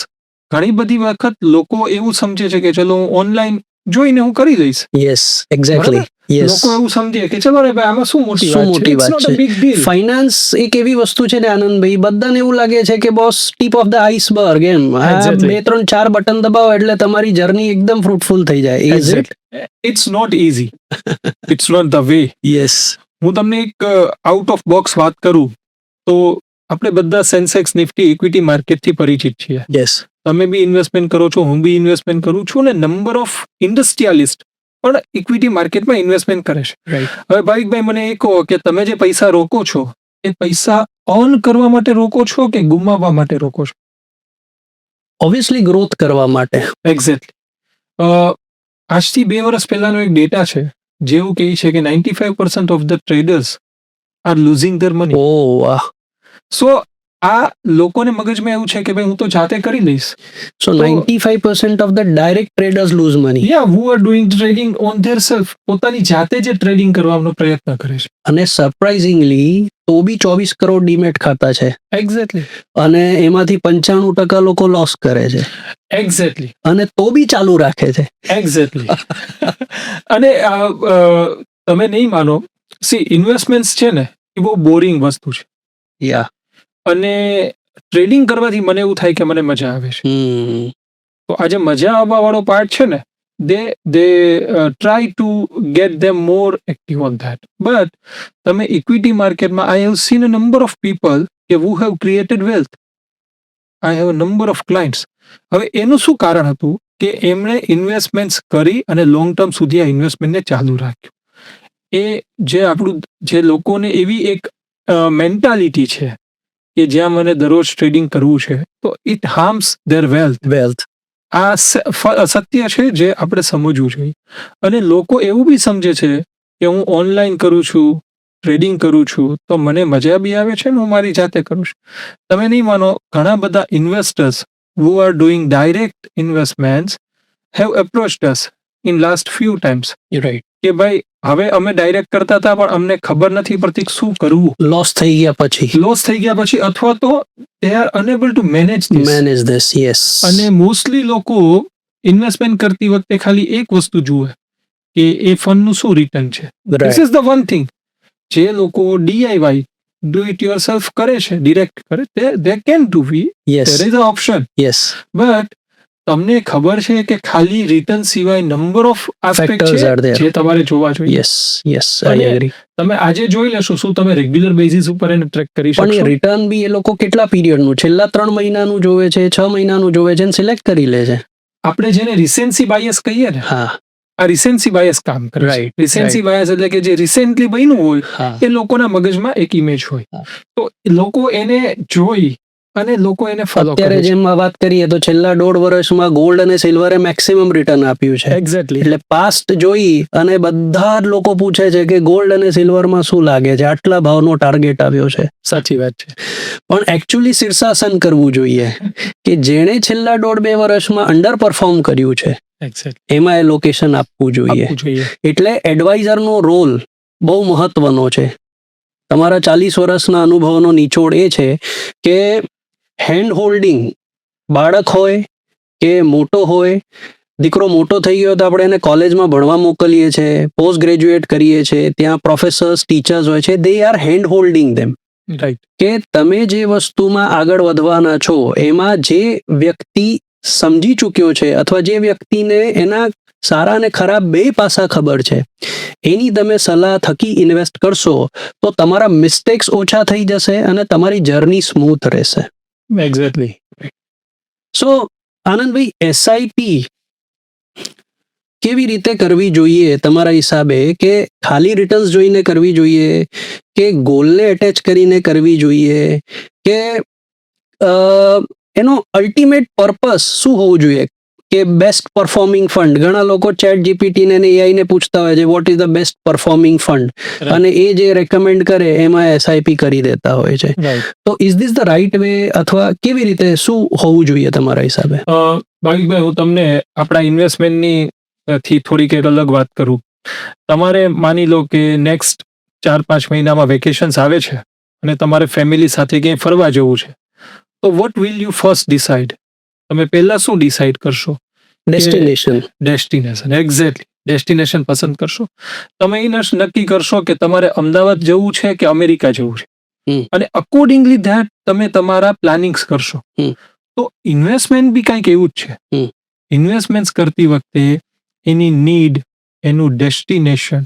ઘણી બધી વખત લોકો એવું સમજે છે કે ચલો હું ઓનલાઈન જોઈને હું કરી લઈશ. Yes, exactly. યસ. લોકો એવું સમજે કે ચલો રે ભાઈ, આમાં શું મોટી શું વાત છે? મોટી It's વાત not a છે? big deal. ફાઇનાન્સ એક એવી વસ્તુ છે ને આનંદભાઈ, બધાને એવું લાગે છે કે boss tip of the iceberg, એમ Exactly. 2, 3, 4 બટન દબાવો એટલે તમારી જર્ની એકદમ ફ્રૂટફુલ થઈ જાય. Is it? Exactly. It's not easy. It's not the way. Yes. હું તમને એક આઉટ ઓફ બોક્સ વાત કરું તો આપણે બધા સેન્સેક્સ, નિફ્ટી, ઇક્વિટી માર્કેટથી પરિચિત છીએ. યસ. તમે બી ઇન્વેસ્ટમેન્ટ કરો છો, હું બી ઇન્વેસ્ટમેન્ટ કરું છું, અને નંબર ઓફ ઇન્ડસ્ટ્રીયાલિસ્ટ પણ ઇક્વિટી માર્કેટમાં ઇન્વેસ્ટમેન્ટ કરે છે. રાઈટ. હવે ભાવિકભાઈ, મને એ કહો કે તમે જે પૈસા રોકો છો એ પૈસા અર્ન કરવા માટે રોકો છો કે ગુમાવવા માટે રોકો છો? ઓબ્વિયસલી ગ્રોથ કરવા માટે. એક્ઝેક્ટલી. આજથી 2 વર્ષ પહેલાનો એક ડેટા છે જેવું કહે છે કે 95% of the traders are losing their money. ઓ વાહ. સો આ લોકોને મગજમાં એવું છે કે ભાઈ હું તો જાતે કરી લઈશ. So 95% of the direct traders lose money. Who are doing trading on their self, પોતાની જાતે જે ટ્રેડિંગ કરવાનો પ્રયત્ન કરે છે. અને સરપ્રાઇઝિંગલી તો બી 24 કરોડ ડીમેટ ખાતા છે એક્ઝેક્ટલી અને એમાંથી 95% લોકો લોસ કરે છે એક્ઝેક્ટલી અને તો બી ચાલુ રાખે છે. એક્ઝેક્ટલી અને તમે નહીં માનો, સી ઇન્વેસ્ટમેન્ટ્સ છે ને એ બહુ બોરિંગ વસ્તુ છે. યા. અને ટ્રેડિંગ કરવાથી મને એવું થાય કે મને મજા આવે છે. તો આ જે મજા આવવા વાળો પાર્ટ છે ને, they try to get them more active on that. But તમે ઇક્વિટી માર્કેટમાં I have seen a number of people કે who have created wealth. I have a number of clients. હવે એનું શું કારણ હતું કે એમણે ઇન્વેસ્ટમેન્ટ્સ કરી અને લોંગ ટર્મ સુધી આ ઇન્વેસ્ટમેન્ટને ચાલુ રાખ્યું. એ જે આપણું જે લોકોને એવી એક મેન્ટાલિટી છે કે જ્યાં મને દરરોજ ટ્રેડિંગ કરવું છે, તો ઇટ હાર્મ્સ ધેર વેલ્થ. આ સત્ય છે જે આપણે સમજવું જોઈએ. અને લોકો એવું બી સમજે છે કે હું ઓનલાઈન કરું છું, ટ્રેડિંગ કરું છું, તો મને મજા બી આવે છે ને હું મારી જાતે કરું છું. તમે નહીં માનો, ઘણા બધા investors who are doing direct investments have approached us in last few times right. કે ભાઈ હવે અમે ડાયરેક્ટ કરતા હતા પણ અમને ખબર નથી પડતી કે શું કરવું. લોસ થઈ ગયા પછી અથવા તો they are enable two manage this. Yes. અને મોસ્ટલી લોકો ઇન્વેસ્ટમેન્ટ કરતી વખતે ખાલી એક વસ્તુ જુએ કે એ ફંડનું શું રિટર્ન છે. This is the one thing. જે લોકો DIY do it your self કરે છે, ડિરેક્ટ કરે, they can do we, there is a option. Yes. But તમને ખબર છે કે ખાલી રિટર્ન સિવાય નંબર ઓફ આસ્પેક્ટ છે જે તમારે જોવા જોઈએ. Yes I agree. તમે આજે જોઈ લેશો, શું તમે રેગ્યુલર બેઝિસ ઉપર એને ટ્રેક કરી શકશો? પણ એ રિટર્ન બી એ લોકો કેટલા પીરિયડનું, છેલ્લા 3 મહિનાનું જોવે છે, 6 મહિનાનું જોવે છે, સિલેક્ટ કરી લે છે. આપણે જેને રિસેન્સી બાયસ કહીએ ને, હા, આ રિસેન્સી બાયસ કામ કરે છે. રિસેન્સી બાયસ એટલે કે જે રિસેન્ટલી બન્યું હોય એ લોકોના મગજમાં એક ઇમેજ હોય, તો લોકો એને જોઈ અને લોકો એને ફોલો કરે. અત્યારે જેમ વાત કરીએ તો છેલ્લા 1.5 વર્ષમાં ગોલ્ડ અને સિલ્વરે મેક્સિમમ રિટર્ન આપ્યું છે. એક્ઝેક્ટલી. એટલે પાસ્ટ જોઈ અને બધા જ લોકો પૂછે છે કે ગોલ્ડ અને સિલ્વરમાં શું લાગે છે, આટલા ભાવનો ટાર્ગેટ આવ્યો છે. સાચી વાત છે. પણ એકચ્યુઅલી શીર્ષાસન કરવું જોઈએ કે જેણે છેલ્લા 1.5-2 વર્ષમાં અંડર પરફોર્મ કર્યું છે એમાં એલોકેશન આપવું જોઈએ. એટલે એડવાઇઝરનો રોલ બહુ મહત્વનો છે. તમારા 40 વર્ષના અનુભવનો નિચોડ એ છે કે હેન્ડ હોલ્ડિંગ, બાળક હોય કે મોટો હોય, દીકરો મોટો થઈ ગયો તો આપણે એને કોલેજમાં ભણવા મોકલીએ છીએ, પોસ્ટ ગ્રેજ્યુએટ કરીએ છીએ, ત્યાં પ્રોફેસર્સ, ટીચર્સ હોય છે, they are hand holding them. Right. કે તમે જે વસ્તુમાં આગળ વધવાના છો એમાં જે વ્યક્તિ સમજી ચૂક્યો છે અથવા જે વ્યક્તિને એના સારા અને ખરાબ બે પાસા ખબર છે, એની તમે સલાહ થકી ઇન્વેસ્ટ કરશો તો તમારા મિસ્ટેક્સ ઓછા થઈ જશે અને તમારી જર્ની સ્મૂથ રહેશે. એક્ઝેક્ટલી. સો આનંદભાઈ, એસઆઈપી કેવી રીતે કરવી જોઈએ તમારા હિસાબે? કે ખાલી રિટર્ન્સ જોઈને કરવી જોઈએ કે ગોલને એટેચ કરીને કરવી જોઈએ કે એનો અલ્ટિમેટ પર્પસ શું હોવું જોઈએ? કે બેસ્ટ પરફોર્મિંગ ફંડ, ઘણા લોકો ચેટ જીપીટી ને એઆઈ ને પૂછતા હોય છે vote is the best performing fund, અને એ જે રેકમેન્ડ કરે એમાં એસઆઈપી કરી દેતા હોય છે. તો is this the right way અથવા કેવી રીતે શું હોવું જોઈએ તમારા હિસાબે? ભાવિકભાઈ, હું તમને આપણા ઇન્વેસ્ટમેન્ટની થી થોડીક એક અલગ વાત કરું. તમારે માની લો કે નેક્સ્ટ 4-5 મહિનામાં વેકેશન્સ આવે છે અને તમારે ફેમિલી સાથે ક્યાંય ફરવા જવું છે, તો what will you first decide? તમે પહેલા શું ડિસાઇડ કરશો? ડેસ્ટિનેશન. એક્ઝેક્ટલી. ડેસ્ટિનેશન પસંદ કરશો. તમે એ નક્કી કરશો કે તમારે અમદાવાદ જવું છે કે અમેરિકા જવું છે, અને અકોર્ડિંગલી ધેટ તમે તમારા પ્લાનિંગ્સ કરશો. તો ઇન્વેસ્ટમેન્ટ બી કંઈક એવું જ છે. ઇન્વેસ્ટમેન્ટ કરતી વખતે એની નીડ, એનું ડેસ્ટિનેશન,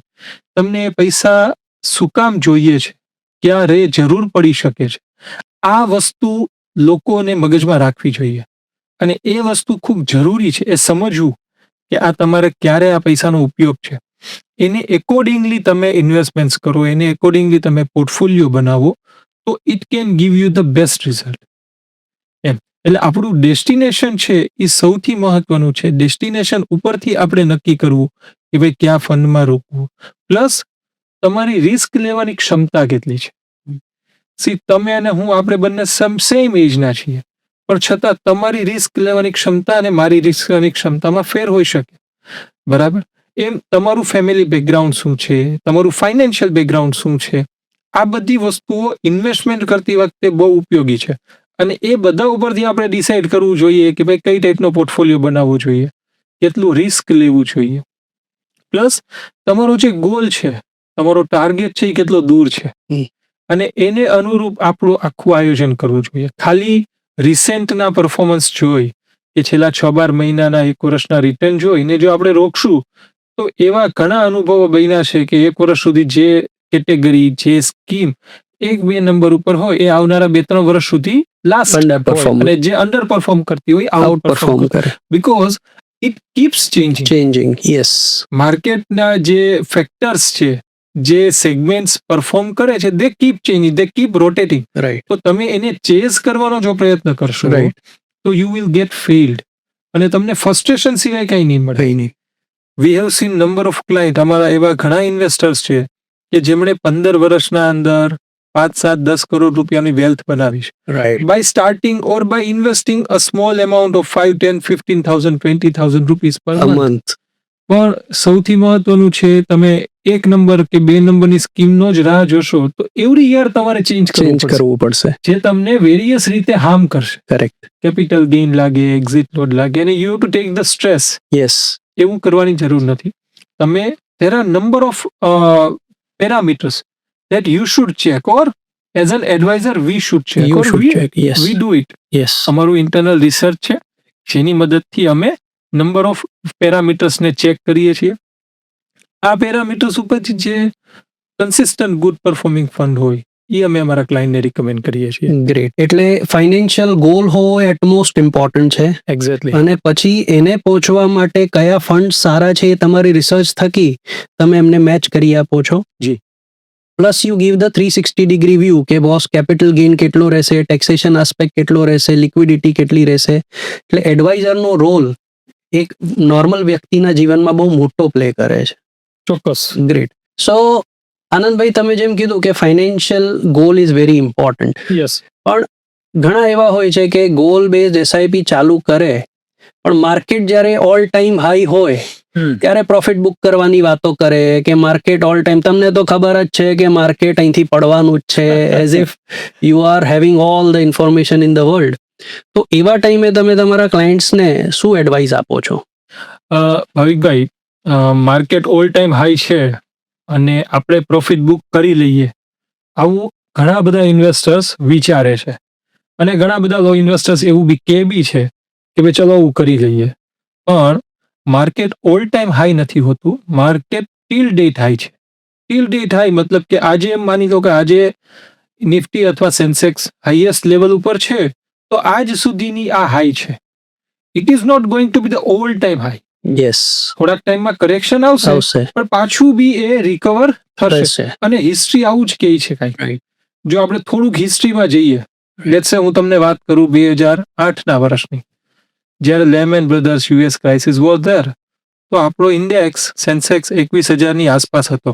તમને પૈસા શું કામ જોઈએ છે, ક્યારે જરૂર પડી શકે છે, આ વસ્તુ લોકોને મગજમાં રાખવી જોઈએ. અને એ વસ્તુ ખૂબ જરૂરી છે એ સમજવું કે આ તમારે ક્યારે આ પૈસાનો ઉપયોગ છે. એને એકોર્ડિંગલી તમે ઇન્વેસ્ટમેન્ટ કરો, એને એકોર્ડિંગલી તમે પોર્ટફોલિયો બનાવો, તો it can give you the best result. એમ એટલે આપણું ડેસ્ટિનેશન છે એ સૌથી મહત્વનું છે. ડેસ્ટિનેશન ઉપરથી આપણે નક્કી કરવું કે ભાઈ કયા ફંડમાં રોકવું. પ્લસ તમારી રિસ્ક લેવાની ક્ષમતા કેટલી છે. સી તમે અને હું આપણે બંને સેમ એજના છીએ, પણ છતાં તમારી રિસ્ક લેવાની ક્ષમતા અને મારી રિસ્ક લેવાની ક્ષમતામાં ફેર હોઈ શકે. બરાબર. એમ તમારું ફેમિલી બેકગ્રાઉન્ડ શું છે, તમારું ફાઇનાન્શિયલ બેકગ્રાઉન્ડ શું છે, આ બધી વસ્તુઓ ઇન્વેસ્ટમેન્ટ કરતી વખતે બહુ ઉપયોગી છે. અને એ બધા ઉપરથી આપણે ડિસાઇડ કરવું જોઈએ કે ભાઈ કઈ ટાઈપનો પોર્ટફોલિયો બનાવવો જોઈએ, કેટલું રિસ્ક લેવું જોઈએ. પ્લસ તમારો જે ગોલ છે, તમારો ટાર્ગેટ છે એ કેટલો દૂર છે, અને એને અનુરૂપ આપણું આખું આયોજન કરવું જોઈએ. ખાલી રિસેન્ટના પરફોર્મન્સ જોઈ કે છેલ્લા 6-12 મહિનાના 1 વર્ષના રિટર્ન જોઈને જો આપણે રોકશું તો એવા ઘણા અનુભવો બન્યા છે કે 1 વર્ષ સુધી જે કેટેગરી, જે સ્કીમ 1-2 નંબર ઉપર હોય એ આવનારા 2-3 વર્ષ સુધી લાસ્ટ અને જે અંડર પરફોર્મ કરતી હોય આઉટ પરફોર્મ કરે. Because it keeps changing. Yes. માર્કેટના જે ફેક્ટર્સ છે, જે સેગમેન્ટ્સ પરફોર્મ કરે છે, they keep changing, they keep rotating. Right. તો તમે એને ચેઝ કરવાનો જો પ્રયત્ન કરશો Right. તો યુ વિલ ગેટ ફેઇલ્ડ અને તમને ફ્રસ્ટ્રેશન સિવાય કંઈ નહીં મળે. કઈ નહીં. We have seen number of client, અમારા એવા ઘણા ઇન્વેસ્ટર્સ છે કે જેમણે 15 વર્ષના અંદર 5-7-10 કરોડ રૂપિયાની વેલ્થ બનાવી છે right. By starting or by investing a small amount of 5-10-15,000 20,000 rupees પર અ મંથ. મંથ. પણ સૌથી મહત્વનું છે, તમે 1 નંબર કે 2 નંબરની સ્કીમનો જ રાહ જોશો તો એવરી યર તમારે ચેન્જ કરવું પડશે. જે તમને વેરિયસ રીતે હાર્મ કરશે. કરેક્ટ. કેપિટલ ગેઇન લાગે, એક્ઝિટ લોડ લાગે અને you to take the stress. Yes. એવું કરવાની જરૂર નથી. તમે there are number of parameters that you should check, or as an advisor we should check, You or should check. Yes. we do it. Yes. અમારું internal research છે જેની મદદથી અમે નંબર ઓફ પેરામીટર્સને ચેક કરીએ છીએ. આ પેરામીટર્સ ઉપરથી જે કન્સિસ્ટન્ટ ગુડ પરફોર્મિંગ ફંડ હોય એ અમે અમારા ક્લાયન્ટને રિકમેન્ડ કરીએ છીએ. ગ્રેટ. એટલે ફાઇનાન્શિયલ ગોલ હોવો એટલમોસ્ટ ઇમ્પોર્ટન્ટ છે. એક્ઝેક્ટલી. અને પછી એને પહોંચવા માટે કયા ફંડ સારા છે એ તમારી રિસર્ચ થકી તમે એમને મેચ કરી આપો છો. જી. Plus you give the 360 degree view કે બોસ કેપિટલ ગેઇન કેટલો રહેશે, ટેક્સેશન આસ્પેક્ટ કેટલો રહેશે, લિક્વિડિટી કેટલી રહેશે. એટલે એડવાઇઝરનો રોલ એક નોર્મલ વ્યક્તિના જીવનમાં બહુ મોટો પ્લે કરે છે. ચોક્કસ. ગ્રેટ. સો આનંદભાઈ, તમે જેમ કીધું કે financial goal is very important. Yes. ઘણા એવા હોય છે કે ગોલ બેઝડ એસઆઈપી ચાલુ કરે પણ માર્કેટ જ્યારે ઓલ ટાઈમ હાઈ હોય ત્યારે પ્રોફિટ બુક કરવાની વાતો કરે કે માર્કેટ ઓલ ટાઈમ, તમને તો ખબર જ છે કે માર્કેટ અહીંથી પડવાનું જ છે, as if you are having all the information in the world. તો એવા ટાઈમે તમે તમારા ક્લાયન્ટ્સને શું એડવાઇસ આપો છો? ભાવિકભાઈ, માર્કેટ ઓલ ટાઈમ હાઈ છે અને આપણે પ્રોફિટ બુક કરી લઈએ, આવું ઘણા બધા ઇન્વેસ્ટર્સ વિચારે છે અને ઘણા બધા ઇન્વેસ્ટર્સ એવું બી કે છે કે ભાઈ ચલો આવું કરી લઈએ. પણ માર્કેટ ઓલ ટાઈમ હાઈ નથી હોતું, માર્કેટ ટીલ ડેટ હાઈ છે. ટીલ ડેટ હાઈ મતલબ કે આજે એમ માની લો કે આજે નિફ્ટી અથવા સેન્સેક્સ હાઈએસ્ટ લેવલ ઉપર છે તો આજ સુધીની આ હાઈ છે. It is not going to be the all time high. Yes. થોડાક ટાઈમમાં કરેક્શન આવશે પણ પાછું બી એ રિકવર થશે. અને હિસ્ટ્રી આવું જ કહે છે કાંઈ. જો આપણે થોડુંક હિસ્ટ્રીમાં જઈએ, લેટ્સ સે હું તમને વાત કરું 2008ના વર્ષની, જ્યારે Lehman Brothers US crisis was there, તો આપણો ઇન્ડેક્સ સેન્સેક્સ 21,000ની આસપાસ હતો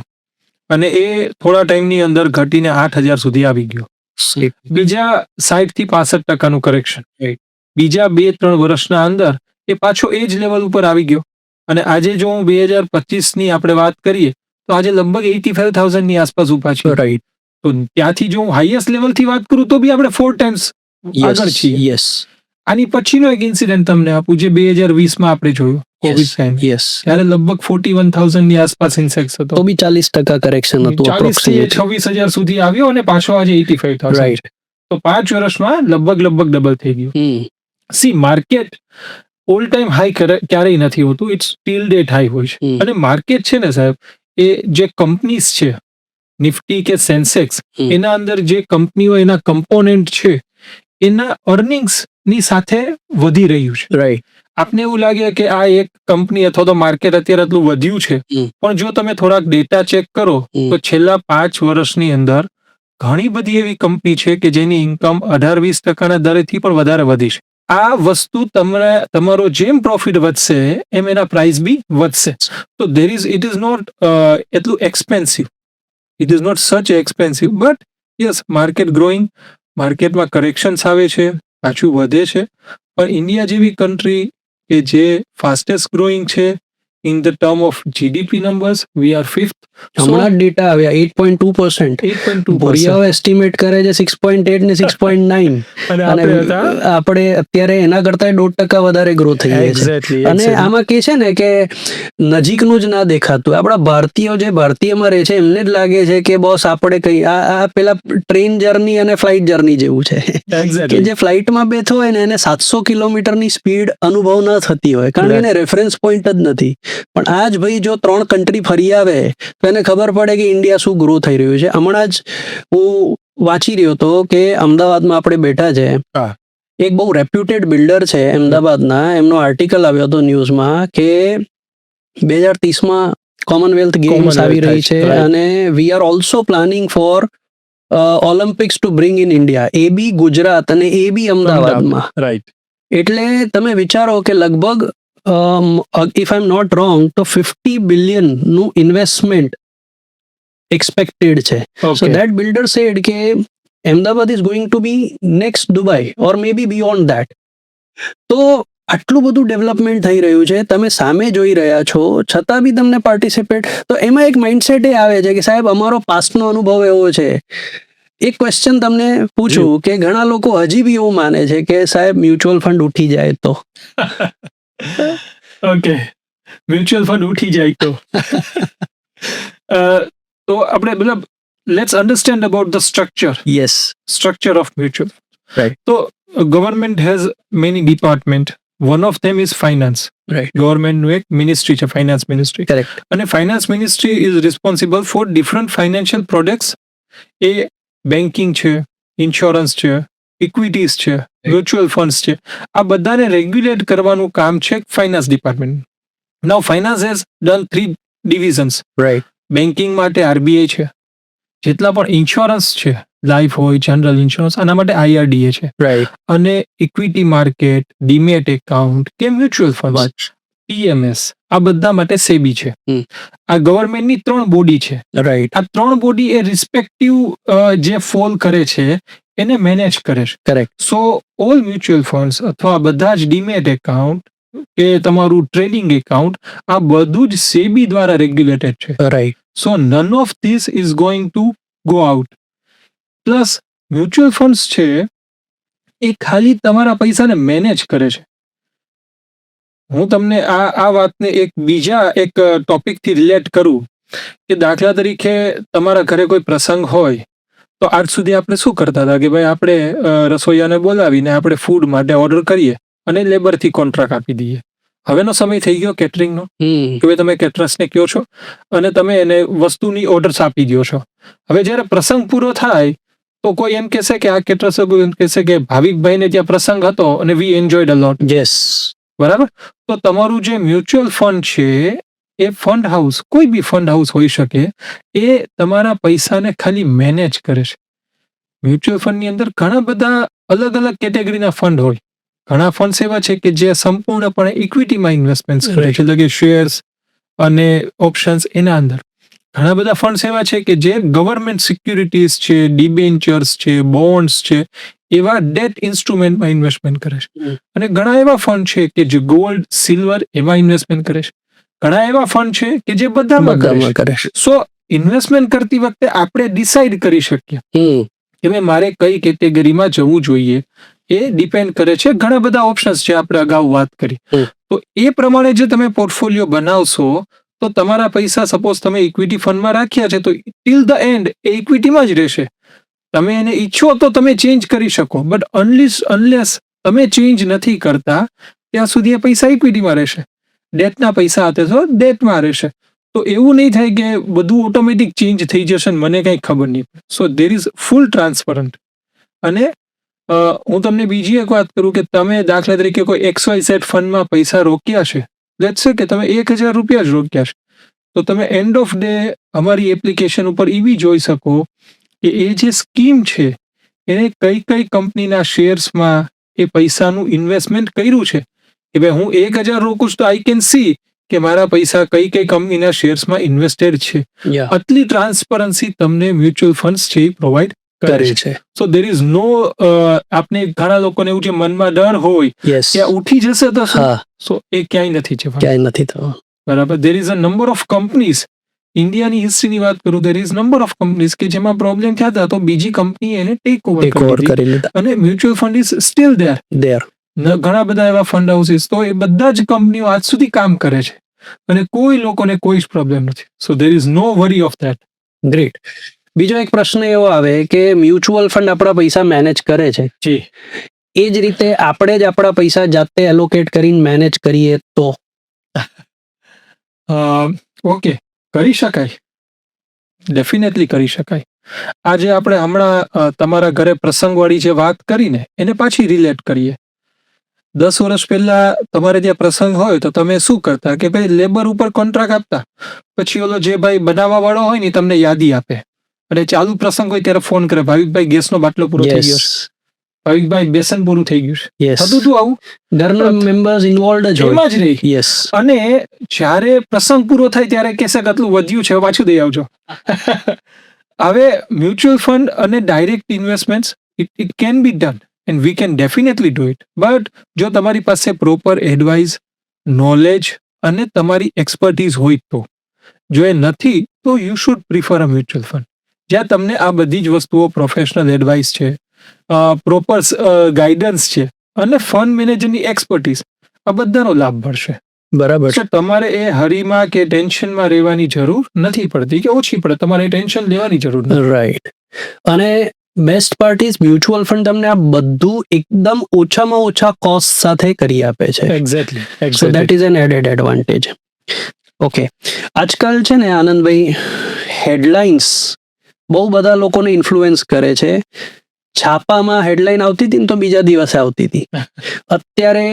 અને એ થોડા ટાઈમની અંદર ઘટીને 8,000 સુધી આવી ગયો. બીજા 60 થી 65% કરેક્શન. બીજા 2-3 વર્ષના અંદર એ પાછો એ જ લેવલ ઉપર આવી ગયો અને આજે જો હું 2025ની આપણે વાત કરીએ તો આજે લગભગ 85,000ની આસપાસ ઉભા છે. રાઈટ. તો ત્યાંથી જો હું હાઈએસ્ટ લેવલથી વાત કરું તો બી આપણે 4 ટાઈમ્સ આગળ છીએ. યસ. આની પછીનો એક ઇન્સિડન્ટ તમને આપું, જે 2020માં આપણે જોયું કોવિડ ટાઈમ, યસ. ત્યારે લગભગ 41,000ની આસપાસ ઇન્સેક્સ હતો. તો બી 40% કરેક્શન હતું. 40 થી 26,000 સુધી આવ્યો અને પાછો આજે 85,000. રાઈટ. તો 5 વર્ષમાં લગભગ ડબલ થઈ ગયું. C, market all time high ક્યારેય નથી હોતું, ઇટ્સ ટીલ ડેટ હાઈ હોય છે. અને માર્કેટ છે ને સાહેબ, એ જે કંપનીઝ છે, નિફ્ટી કે સેન્સેક્સ, એના અંદર જે કંપનીઓ એના કમ્પોનેન્ટ છે એના અર્નિંગ્સ ની સાથે વધી રહ્યું છે. રાઈટ. આપને એવું લાગે કે આ એક કંપની અથવા તો માર્કેટ અત્યારે આટલું વધ્યું છે, પણ જો તમે થોડાક ડેટા ચેક કરો તો છેલ્લા 5 વર્ષની અંદર ઘણી બધી એવી કંપની છે કે જેની ઇન્કમ 18-20% દરેથી પણ વધારે વધી છે. આ વસ્તુ તમારો જેમ પ્રોફિટ વધશે એમ એના પ્રાઇસ બી વધશે. તો ઇટ ઇઝ નોટ એટલું expensive. It is not such expensive, but yes market growing, માર્કેટમાં કરેક્શન્સ આવે છે, પાછું વધે છે. પણ ઇન્ડિયા જેવી કન્ટ્રી કે જે ફાસ્ટેસ્ટ ગ્રોઈંગ છે in the term of GDP numbers, we are fifth. હમણાં જ ડેટા આવ્યા 8.2%. 8.2%. ભોરિયાઓ એસ્ટિમેટ કરે છે 6.8 ને 6.9. અને અને આપણે હતા આપણે અત્યારે એના કરતા 1.5% વધારે ગ્રો થઈ છે. એક્ઝેક્ટલી. અને આમાં કે છે ને કે નજીકનું જ ના દેખાતું. આપણા ભારતીયો જે ભારતીયમાં રહે છે એમને જ લાગે છે કે બોસ આપણે કઈ આ પેલા ટ્રેન જર્ની અને ફ્લાઇટ જર્ની જેવું છે કે જે ફ્લાઇટમાં બેઠો હોય ને એને 700 કિલોમીટરની સ્પીડ અનુભવ ન થતી હોય, કારણ કે એને રેફરન્સ પોઈન્ટ જ નથી. પણ આ જ ભાઈ જો 3 કન્ટ્રી ફરી આવે તો એને ખબર પડે કે ઇન્ડિયા શું ગ્રો થઈ રહ્યું છે. હમણાં જ હું વાંચી રહ્યો હતો કે અમદાવાદમાં આપણે બેઠા છે, હા. એક બહુ રેપ્યુટેડ બિલ્ડર છે અમદાવાદના, એમનો આર્ટિકલ આવ્યો હતો ન્યૂઝમાં કે 2030માં કોમનવેલ્થ ગેમ્સ આવી રહી છે અને we are also planning for Olympics to bring in India, એ બી ગુજરાત અને એ બી અમદાવાદમાં. રાઈટ. એટલે તમે વિચારો કે લગભગ if I am not wrong તો 50 બિલિયન નું ઇન્વેસ્ટમેન્ટ એક્સપેક્ટેડ છે. સો ધેટ બિલ્ડર સેડ કે Ahmedabad is going to be next Dubai or may be beyond that. તો આટલું બધું ડેવલપમેન્ટ થઈ રહ્યું છે, તમે સામે જોઈ રહ્યા છો, છતાં બી તમને પાર્ટિસિપેટ. તો એમાં એક માઇન્ડસેટ એ આવે છે કે સાહેબ અમારો પાસ્ટનો અનુભવ એવો છે. એક ક્વેશ્ચન તમને પૂછું કે ઘણા લોકો હજી બી એવું માને છે કે સાહેબ મ્યુચ્યુઅલ ફંડ ઉઠી જાય તો ઓકે, મ્યુચ્યુઅલ ફંડ ઉઠી જાય તો તો આપણે મતલબ let's understand about the structure. Yes, structure of mutual. Right. તો government has many department. One of them is finance. Right. ગવર્મેન્ટનું એક મિનિસ્ટ્રી છે, ફાઇનાન્સ મિનિસ્ટ્રી. કરેક્ટ. અને finance ministry is responsible for different financial products. એ banking છે, insurance છે, equities છે, mutual funds છે, આ બધાને રેગ્યુલેટ કરવાનું કામ છે finance department. Now finance has done 3 ડિવિઝન્સ. Right. Banking માટે આરબીઆઈ છે, જેટલા પણ ઇન્સ્યોરન્સ છે, લાઈફ હોય, જનરલ ઇન્સ્યોરન્સ, આના માટે આઈઆરડીએ છે. રાઈટ. અને ઇક્વિટી માર્કેટ, ડીમેટ એકાઉન્ટ કે મ્યુચ્યુઅલ ફંડ, પીએમએસ, આ બધા માટે સેબી છે. આ ગવર્મેન્ટની 3 બોડી છે. રાઈટ. આ 3 બોડી એ રિસ્પેક્ટિવ જે ફોલ કરે છે એને મેનેજ કરે છે. કરેક્ટ. સો ઓલ મ્યુચ્યુઅલ ફંડ્સ અથવા બધા જ ડીમેટ એકાઉન્ટ કે તમારું ટ્રેડિંગ એકાઉન્ટ, આ બધું જ સેબી દ્વારા રેગ્યુલેટેડ છે. Right. So none of this is going to go out. Plus mutual funds છે એ ખાલી તમારા પૈસાને મેનેજ કરે છે. હું તમને આ વાતને એક બીજા એક ટોપિકથી રિલેટ કરું કે દાખલા તરીકે તમારા ઘરે કોઈ પ્રસંગ હોય તો આજ સુધી આપણે શું કરતા હતા કે ભાઈ આપણે રસોઈયાને બોલાવીને આપણે ફૂડ માટે ઓર્ડર કરીએ અને લેબરથી કોન્ટ્રાક્ટ આપી દઈએ. હવેનો સમય થઈ ગયો કેટરિંગનો કે ભાઈ તમે કેટરર્સને કહો છો અને તમે એને વસ્તુની ઓર્ડર્સ આપી દો છો. હવે જ્યારે પ્રસંગ પૂરો થાય તો કોઈ એમ કહેશે કે આ કેટરર્સ એમ કહેશે કે ભાવિકભાઈને ત્યાં પ્રસંગ હતો અને વી એન્જોયડ અ લોટ. યસ. બરાબર. તો તમારું જે મ્યુચ્યુઅલ ફંડ છે એ ફંડ હાઉસ, કોઈ બી ફંડ હાઉસ હોઈ શકે, એ તમારા પૈસાને ખાલી મેનેજ કરે છે. મ્યુચ્યુઅલ ફંડની અંદર ઘણા બધા અલગ અલગ કેટેગરીના ફંડ હોય. ઘણા ફંડ્સ એવા છે કે જે સંપૂર્ણપણે ઇક્વિટીમાં ઇન્વેસ્ટમેન્ટ કરે છે, એટલે કે શેર્સ અને ઓપ્શન્સ એના અંદર. ઘણા બધા ફંડ્સ એવા છે કે જે ગવર્મેન્ટ સિક્યુરિટીઝ છે, ડિબેન્ચર્સ છે, બોન્ડ્સ છે, એવા ડેટ ઇન્સ્ટ્રુમેન્ટમાં ઇન્વેસ્ટમેન્ટ કરે છે. અને ઘણા એવા ફંડ છે કે જે ગોલ્ડ, સિલ્વર એમાં ઇન્વેસ્ટમેન્ટ કરે છે. ઘણા એવા ફંડ છે કે જે બધામાં કરે છે. સો ઇન્વેસ્ટમેન્ટ કરતી વખતે આપણે ડિસાઈડ કરી શકીએ કે ભાઈ મારે કઈ કેટેગરીમાં જવું જોઈએ. એ ડિપેન્ડ કરે છે. ઘણા બધા ઓપ્શન્સ છે, આપણે અગાઉ વાત કરી. તો એ પ્રમાણે જે તમે પોર્ટફોલિયો બનાવશો તો તમારા પૈસા સપોઝ તમે ઇક્વિટી ફંડમાં રાખ્યા છે તો ટિલ ધ એન્ડ એ ઇક્વિટીમાં જ રહેશે. તમે એને ઈચ્છો તો તમે ચેન્જ કરી શકો, બટ અનલેસ તમે ચેન્જ નથી કરતા ત્યાં સુધી એ પૈસા ઇક્વિટીમાં રહેશે. ડેટના પૈસા હાથે તો ડેટમાં રહેશે. તો એવું નહીં થાય કે બધું ઓટોમેટિક ચેન્જ થઈ જશે ને મને કંઈ ખબર નહીં. સો દેર ઇઝ ફૂલ ટ્રાન્સપરન્ટ. અને હું તમને બીજી એક વાત કરું કે તમે દાખલા તરીકે કોઈ XYZ ફંડમાં પૈસા રોક્યા છે, લેટ્સ સે કે તમે 1000 રૂપિયા જ રોક્યા છે, તો તમે એન્ડ ઓફ ડે અમારી એપ્લિકેશન ઉપર એવી જોઈ શકો કે એ જે સ્કીમ છે એને કઈ કઈ કંપનીના શેર્સમાં એ પૈસાનું ઇન્વેસ્ટમેન્ટ કર્યું છે. કે ભાઈ હું 1000 રોકું છું તો આઈ કેન સી કે મારા પૈસા કઈ કઈ કંપનીના શેર્સમાં ઇન્વેસ્ટેડ છે. યા આટલી ટ્રાન્સપરન્સી તમને મ્યુચ્યુઅલ ફંડ્સ છે એ પ્રોવાઈડ કરે કરે છે. છે. સો દેર ઇઝ નો આપને ઘણા લોકોને એવું છે મનમાં ડર હોય યસ, કે આ ઉઠી જશે તો શું? હા, સો એ ક્યાંય નથી જવાનું. ક્યાંય નથી થવા. બરાબર. There is a number of companies. ઇન્ડિયાની હિસ્ટ્રીની વાત કરું, there is number of companies કે જેમાં પ્રોબ્લેમ થયા હતા તો બીજી કંપની એને ટેક ઓવર ટેક ઓવર કરી કરી લીધા. અને mutual fund is still there. There ઘણા બધા એવા ફંડ હાઉસીસ તો એ બધા જ કંપનીઓ આજ સુધી કામ કરે છે અને કોઈ લોકોને કોઈ જ પ્રોબ્લેમ નથી. So there is no worry of that. Great. બીજો એક પ્રશ્ન એવો આવે કે મ્યુચ્યુઅલ ફંડ આપણા પૈસા મેનેજ કરે છે, જી. એ જ રીતે આપણે જ આપણા પૈસા જાતે એલોકેટ કરીને મેનેજ કરીએ તો? ઓકે, કરી શકાય, ડેફિનેટલી કરી શકાય. આજે આપણે હમણાં તમારા ઘરે પ્રસંગવાળી જે વાત કરીને એને પાછી રિલેટ કરીએ. 10 વર્ષ પહેલા તમારે ત્યાં પ્રસંગ હોય તો તમે શું કરતા કે ભાઈ લેબર ઉપર કોન્ટ્રાક્ટ આપતા, પછી ઓલો જે ભાઈ બનાવવા વાળો હોય ને તમને યાદી આપે અને ચાલુ પ્રસંગ હોય ત્યારે ફોન કરે, ભાવિકભાઈ ગેસનો બાટલો પૂરો થઈ ગયો છે, ભાવિકભાઈ બેસન પૂરું થઈ ગયું છે. યસ, થતું હતું આવું. ઘરના મેમ્બર્સ ઇન્વોલ્વડ જ હોય. એમાં જ રહી. યસ, અને જ્યારે પ્રસંગ પૂરો થાય ત્યારે કહેશે કે આટલું વધ્યું છે પાછું દઈ આવજો. હવે મ્યુચ્યુઅલ ફંડ અને direct investment it can B done and we can definitely do it. But જો તમારી પાસે પ્રોપર એડવાઇસ, નોલેજ અને તમારી એક્સપર્ટીઝ હોય તો. જો એ નથી તો you should prefer a mutual fund જ્યાં તમને આ બધી જ વસ્તુઓ, પ્રોફેશનલ એડવાઇસ છે, પ્રોપર ગાઈડન્સ છે અને ફંડ મેનેજરની એક્સપર્ટીઝ, આ બધાનો લાભ મળશે. બરાબર છે. એટલે તમારે એ હરીમાં કે ટેન્શનમાં રહેવાની જરૂર નથી પડતી કે ઓછી પડે, તમારે ટેન્શન લેવાની જરૂર નથી. રાઈટ. અને best part is mutual fund તમને આ બધું એકદમ ઓછામાં ઓછા કોસ્ટ સાથે કરી આપે છે. Exactly. So that is an added advantage. Okay, આજકાલ છે ને આનંદભાઈ, હેડલાઇન્સ બહુ બધા લોકોને ઇન્ફ્લુએન્સ કરે છે. છાપામાં હેડલાઇન આવતી હતી ને તો બીજા દિવસે આવતી હતી. અત્યારે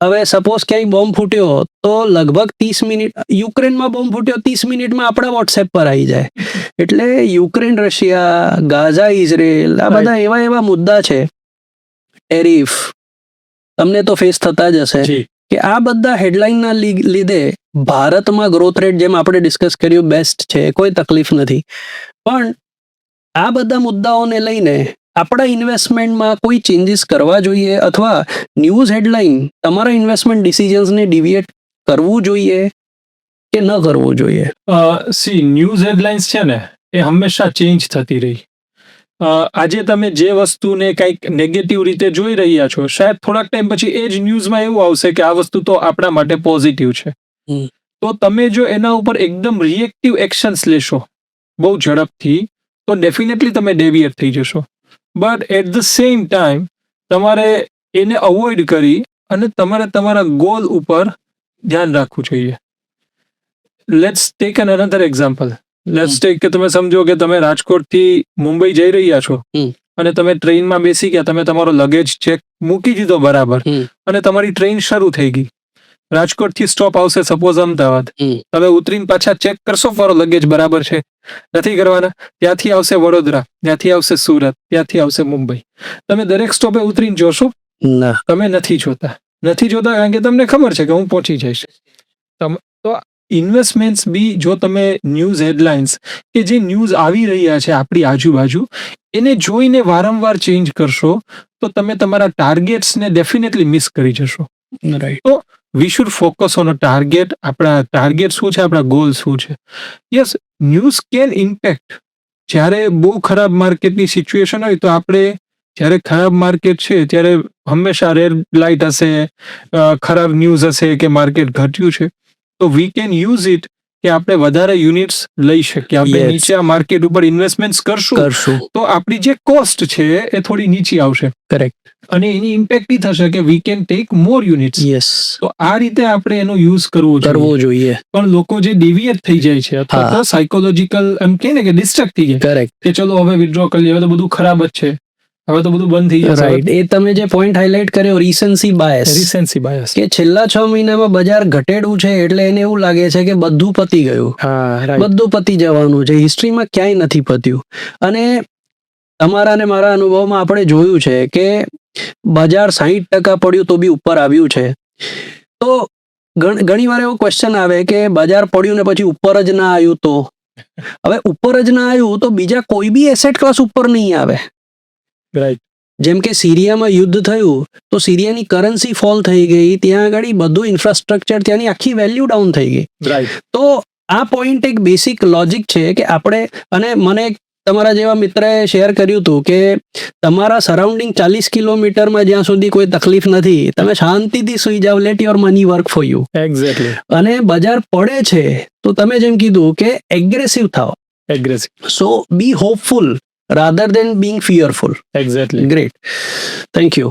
હવે સપોઝ ક્યાંય બોમ્બ ફૂટ્યો તો લગભગ 30 મિનિટ, યુક્રેનમાં બોમ્બ ફૂટ્યો 30 મિનિટમાં આપણા વોટ્સએપ પર આવી જાય. એટલે યુક્રેન, રશિયા, ગાઝા, ઇઝરાયલ, આ બધા એવા એવા મુદ્દા છે, ટેરિફ, તમને તો ફેસ થતા જ હશે કે આ બધા હેડલાઇનના લીધે ભારતમાં ગ્રોથ રેટ, જેમ આપણે ડિસ્કસ કર્યું, બેસ્ટ છે, કોઈ તકલીફ નથી. પણ આ બધા મુદ્દાઓને લઈને આપણા ઇન્વેસ્ટમેન્ટમાં કોઈ ચેન્જીસ કરવા જોઈએ અથવા ન્યૂઝ હેડલાઇન તમારા ઇન્વેસ્ટમેન્ટ ડિસિઝન્સને ડિવિએટ કરવું જોઈએ કે ન કરવું જોઈએ? સી, ન્યૂઝ હેડલાઇન્સ છે ને એ હંમેશા ચેન્જ થતી રહી. આજે તમે જે વસ્તુને કંઈક નેગેટિવ રીતે જોઈ રહ્યા છો, શાયદ થોડાક ટાઈમ પછી એ જ ન્યૂઝમાં એવું આવશે કે આ વસ્તુ તો આપણા માટે પોઝિટિવ છે. તો તમે જો એના ઉપર એકદમ રિએક્ટિવ એક્શન્સ લેશો બહુ ઝડપથી તો ડેફિનેટલી તમે ડેવિએટ થઈ જશો. But at the same time તમારે એને અવોઇડ કરી અને તમારે તમારા ગોલ ઉપર ધ્યાન રાખવું જોઈએ. Let's take N another example. Let's take કે તમે સમજો કે તમે રાજકોટથી મુંબઈ જઈ રહ્યા છો અને તમે ટ્રેનમાં બેસી ગયા, તમે તમારો લગેજ ચેક મૂકી દીધો બરાબર અને તમારી ટ્રેન શરૂ થઈ ગઈ. રાજકોટથી સ્ટોપ આવશે સપોઝ અમદાવાદ, તમે ઉતરીને પાછા ચેક કરશો મારો લગેજ બરાબર છે? નથી કરવાના. ત્યાંથી આવશે વડોદરા, ત્યાંથી આવશે સુરત, ત્યાંથી આવશે મુંબઈ. તમે દરેક સ્ટોપે ઉતરીને જોશો? ના, તમે નથી જોતા કારણ કે તમને ખબર છે કે હું પહોંચી જઈશ. તો ઇન્વેસ્ટમેન્ટ્સ બી જો તમે ન્યૂઝ હેડલાઇન્સ કે જે ન્યૂઝ આવી રહ્યા છે આપણી આજુબાજુ એને જોઈને વારંવાર ચેન્જ કરશો તો તમે તમારા ટાર્ગેટ્સને ડેફિનેટલી મિસ કરી જશો. રાઈટ. તો we should focus on a target. આપણા ટાર્ગેટ શું છે, આપણા ગોલ શું છે? Yes, news can impact. જ્યારે બહુ ખરાબ માર્કેટની સિચ્યુએશન હોય તો આપણે, જ્યારે ખરાબ માર્કેટ છે ત્યારે હંમેશા રેડ લાઇટ હશે, ખરાબ ન્યૂઝ હશે કે માર્કેટ ઘટ્યું છે, તો વી કેન યુઝ ઇટ કે આપણે વધારે યુનિટ્સ લઈ શકીએ. આપણે નીચે આ માર્કેટ ઉપર ઇન્વેસ્ટમેન્ટ કરશું તો આપણી જે કોસ્ટ છે એ થોડી નીચી આવશે. કરેક્ટ. અને એની ઇમ્પેક્ટ ઈ થશે કે we can take more units. Yes, તો આ રીતે આપણે એનો યુઝ કરવો જોઈએ. પણ લોકો જે ડિવિએટ થઈ જાય છે અથવા તો સાયકોલોજીકલ એમ કહે ને કે ડિસ્ટ્રેક્ટ થઈ જાય કરેક્ટ, કે ચલો હવે વિથડ્રો કરી લઈએ, હવે તો બધું ખરાબ જ છે, હવે તો બધું બંધ થઈ જશે. રાઈટ. એ તમે જે પોઈન્ટ હાઇલાઇટ કર્યો, રિસન્સી બાયસ, રિસેન્સી બાયસ, કે છેલ્લા 6 મહિનામાં બજાર ઘટેડું છે એટલે એને એવું લાગે છે કે બધું પતી ગયું, બધું પતી જવાનું છે. હિસ્ટ્રીમાં ક્યાંય નથી પત્યું. અને તમારા ને મારા અનુભવમાં આપણે જોયું છે કે બજાર 60% પડ્યું તો બી ઉપર આવ્યું છે. તો ઘણી વાર એવો ક્વેશ્ચન આવે કે બજાર પડ્યું ને પછી ઉપર જ ના આવ્યું તો હવે ઉપર જ ના આવ્યું તો બીજા કોઈ બી એસેટ ક્લાસ ઉપર નહીં આવે. રાઈટ. જેમ કે સિરિયામાં યુદ્ધ થયું તો સિરિયાની કરન્સી ફોલ થઈ ગઈ, ત્યાં આગળ બધું ઇન્ફ્રાસ્ટ્રક્ચર, ત્યાંની આખી વેલ્યુ ડાઉન થઈ ગઈ. રાઈટ. તો આ પોઈન્ટ એક બેસિક લોજિક છે કે આપણે, અને મને તમારા જેવા મિત્રએ શેર કર્યું હતું કે તમારા સરાઉન્ડિંગ 40 કિલોમીટરમાં જ્યાં સુધી કોઈ તકલીફ નથી, તમે શાંતિથી સુઈ જાઓ, late your money work for you. Exactly. અને બજાર પડે છે તો તમે જેમ કીધું કે એગ્રેસિવ થાઓ. Aggressive. So be hopeful rather than being fearful. Exactly. Great, thank you.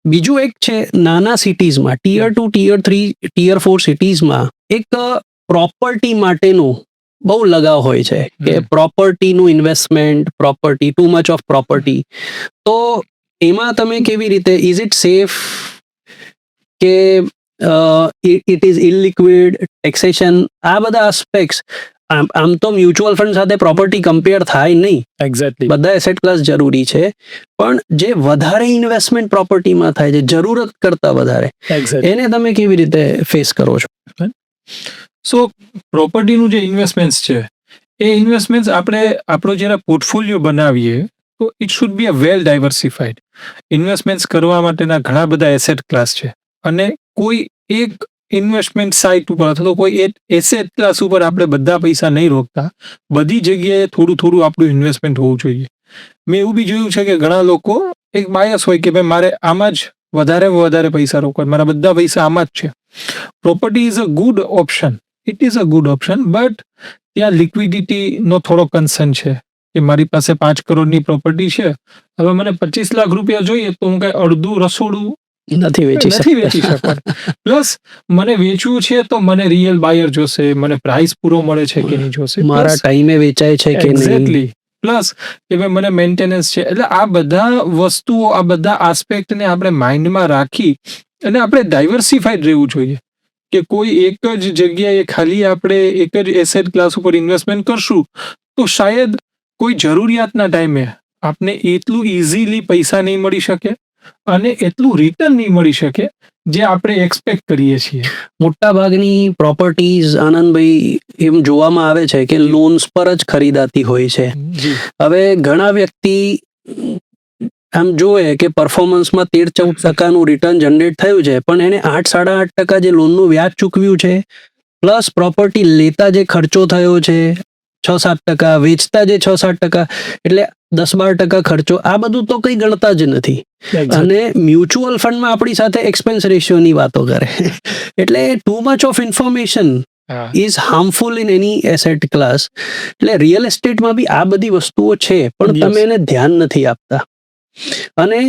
બીજું એક છે, નાના સિટીઝમાં, ટીયર 2, ટીયર 3, ટીયર 4 સિટીઝમાં એક પ્રોપર્ટી માટેનું બહુ લગાવ હોય છે કે પ્રોપર્ટીનું investment, property, too much of property. તો એમાં તમે કેવી રીતે, ઇઝ ઇટ સેફ કે ઇટ ઇઝ ઇલિક્વિડ, ટેક્સેશન, આ બધા આસ્પેક્ટ્સ. આમ તો મ્યુચ્યુઅલ ફંડ સાથે પ્રોપર્ટી કમ્પેર થાય નહીં, એક્ઝેક્ટલી. બધા એસેટ ક્લાસ જરૂરી છે, પણ જે વધારે ઇન્વેસ્ટમેન્ટ પ્રોપર્ટીમાં થાય છે, જરૂરત કરતા વધારે, એક્ઝેક્ટલી. એને તમે કેવી રીતે ફેસ કરો છો? સો પ્રોપર્ટીનું જે ઇન્વેસ્ટમેન્ટ્સ છે, એ ઇન્વેસ્ટમેન્ટ્સ આપણે આપણો જ્યારે પોર્ટફોલિયો બનાવીએ તો it should be a well diversified. Investments કરવા માટેના ઘણા બધા એસેટ ક્લાસ છે, અને કોઈ એક ઇન્વેસ્ટમેન્ટ સાઇટ ઉપર અથવા તો કોઈ એક એસેટ ક્લાસ ઉપર આપણે બધા પૈસા નહીં રોકતા, બધી જગ્યાએ થોડું થોડું આપણું ઇન્વેસ્ટમેન્ટ હોવું જોઈએ. મેં એવું બી જોયું છે કે ઘણા લોકો એક બાયસ હોય કે ભાઈ મારે આમાં જ વધારે પૈસા રોકવા, મારા બધા પૈસા આમાં જ છે. Property is a good option, it is a good option, but ત્યાં લિક્વિડિટીનો થોડો કન્સર્ન છે કે મારી પાસે 5 કરોડની પ્રોપર્ટી છે, હવે મને 25 લાખ રૂપિયા જોઈએ તો હું કઈ અડધું રસોડું નથી વેચી શકવાનું. પ્લસ મને વેચવું છે તો મને રિયલ બાયર જોશે, મને પ્રાઇસ પૂરો મળે છે કે નહીં જોશે, મારા ટાઈમે વેચાય છે કે નહીં. એક્ઝેક્ટલી. પ્લસ કે ભાઈ મને મેન્ટેનન્સ છે. એટલે આ બધા વસ્તુઓ, આ બધા આસ્પેક્ટને આપણે માઇન્ડમાં રાખી અને આપણે ડાયવર્સિફાઈડ રહેવું જોઈએ કે કોઈ એક જ જગ્યાએ ખાલી આપણે એક જ એસેટ ક્લાસ ઉપર ઇન્વેસ્ટમેન્ટ કરશું તો શાયદ કોઈ જરૂરિયાતના ટાઈમે આપને એટલું ઇઝીલી પૈસા નહીં મળી શકે અને એટલું રિટર્ન નહીં મળી શકે જે આપણે એક્સપેક્ટ કરીએ છીએ. મોટા ભાગની પ્રોપર્ટીઝ, આનંદભાઈ, એમ જોવામાં આવે છે કે લોન્સ પર જ ખરીદાતી હોય છે. હવે ઘણા વ્યક્તિ આમ જોવે કે પરફોર્મન્સમાં 13-14% રિટર્ન જનરેટ થયું છે, પણ એને 8-8.5% જે લોનનું વ્યાજ ચૂકવ્યું છે, પ્લસ પ્રોપર્ટી લેતા જે ખર્ચો થયો છે 6-7%, વેચતા જે 6-7%, એટલે 10-12% ખર્ચો, આ બધું તો કંઈ ગણતા જ નથી. અને મ્યુચ્યુઅલ ફંડમાં આપણી સાથે એક્સપેન્સ રેશિયોની વાતો કરે. એટલે two much of information is harmful in any asset class. એટલે રિયલ એસ્ટેટમાં બી આ બધી વસ્તુઓ છે, પણ તમે એને ધ્યાન નથી આપતા. અને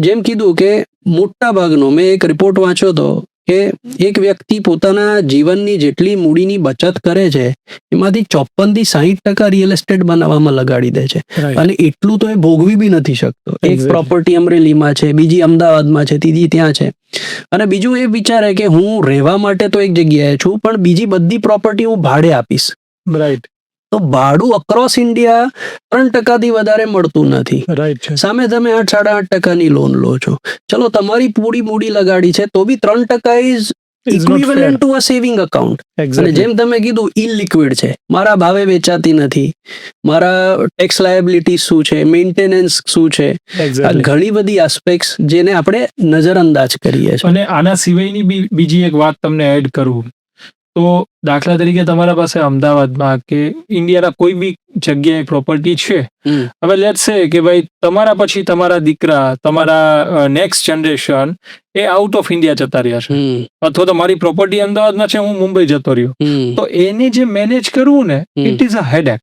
જેમ કીધું કે મોટા ભાગનો, મેં એક રિપોર્ટ વાંચ્યો હતો કે એક વ્યક્તિ પોતાના જીવનની જેટલી મૂડીની બચત કરે છે એમાંથી 54-60% રિયલ એસ્ટેટ બનાવવામાં લગાડી દે છે. અને એટલું તો એ ભોગવી બી નથી શકતો. એક પ્રોપર્ટી અમરેલીમાં છે, બીજી અમદાવાદમાં છે, ત્રીજી ત્યાં છે. અને બીજું એ વિચારે કે હું રહેવા માટે તો એક જગ્યાએ છું, પણ બીજી બધી પ્રોપર્ટી હું ભાડે આપીશ. રાઈટ. તો ભાડું અક્રોસ ઇન્ડિયા 3%થી વધારે મળતું નથી. રાઈટ. સામે તમે 8-8.5%ની લોન લો છો. ચલો તમારી પૂરી મૂડી લગાડી છે તો બી 3% is equivalent to a saving account. અને જેમ તમે કીધું, ઇલિક્વિડ છે, મારા ભાવે વેચાતી નથી, મારા ટેક્સ લાયબિલિટી શું છે, મેન્ટેનન્સ શું છે, આ ઘણી બધી આસ્પેક્ટ્સ જેને આપણે નજરઅંદાજ કરીએ છીએ. અને આના સિવાયની બીજી એક વાત તમને એડ કરું તો, દાખલા તરીકે તમારા પાસે અમદાવાદમાં કે ઇન્ડિયાના કોઈ બી જગ્યાએ પ્રોપર્ટી છે, હવે લેટ્સ સે કે ભાઈ તમારા પછી તમારા દીકરા, તમારા next generation A out of India જતા રહ્યા છે, અથવા તો મારી પ્રોપર્ટી અમદાવાદમાં છે, હું મુંબઈ જતો રહ્યો, તો એને જે મેનેજ કરવું ને, it is a headache.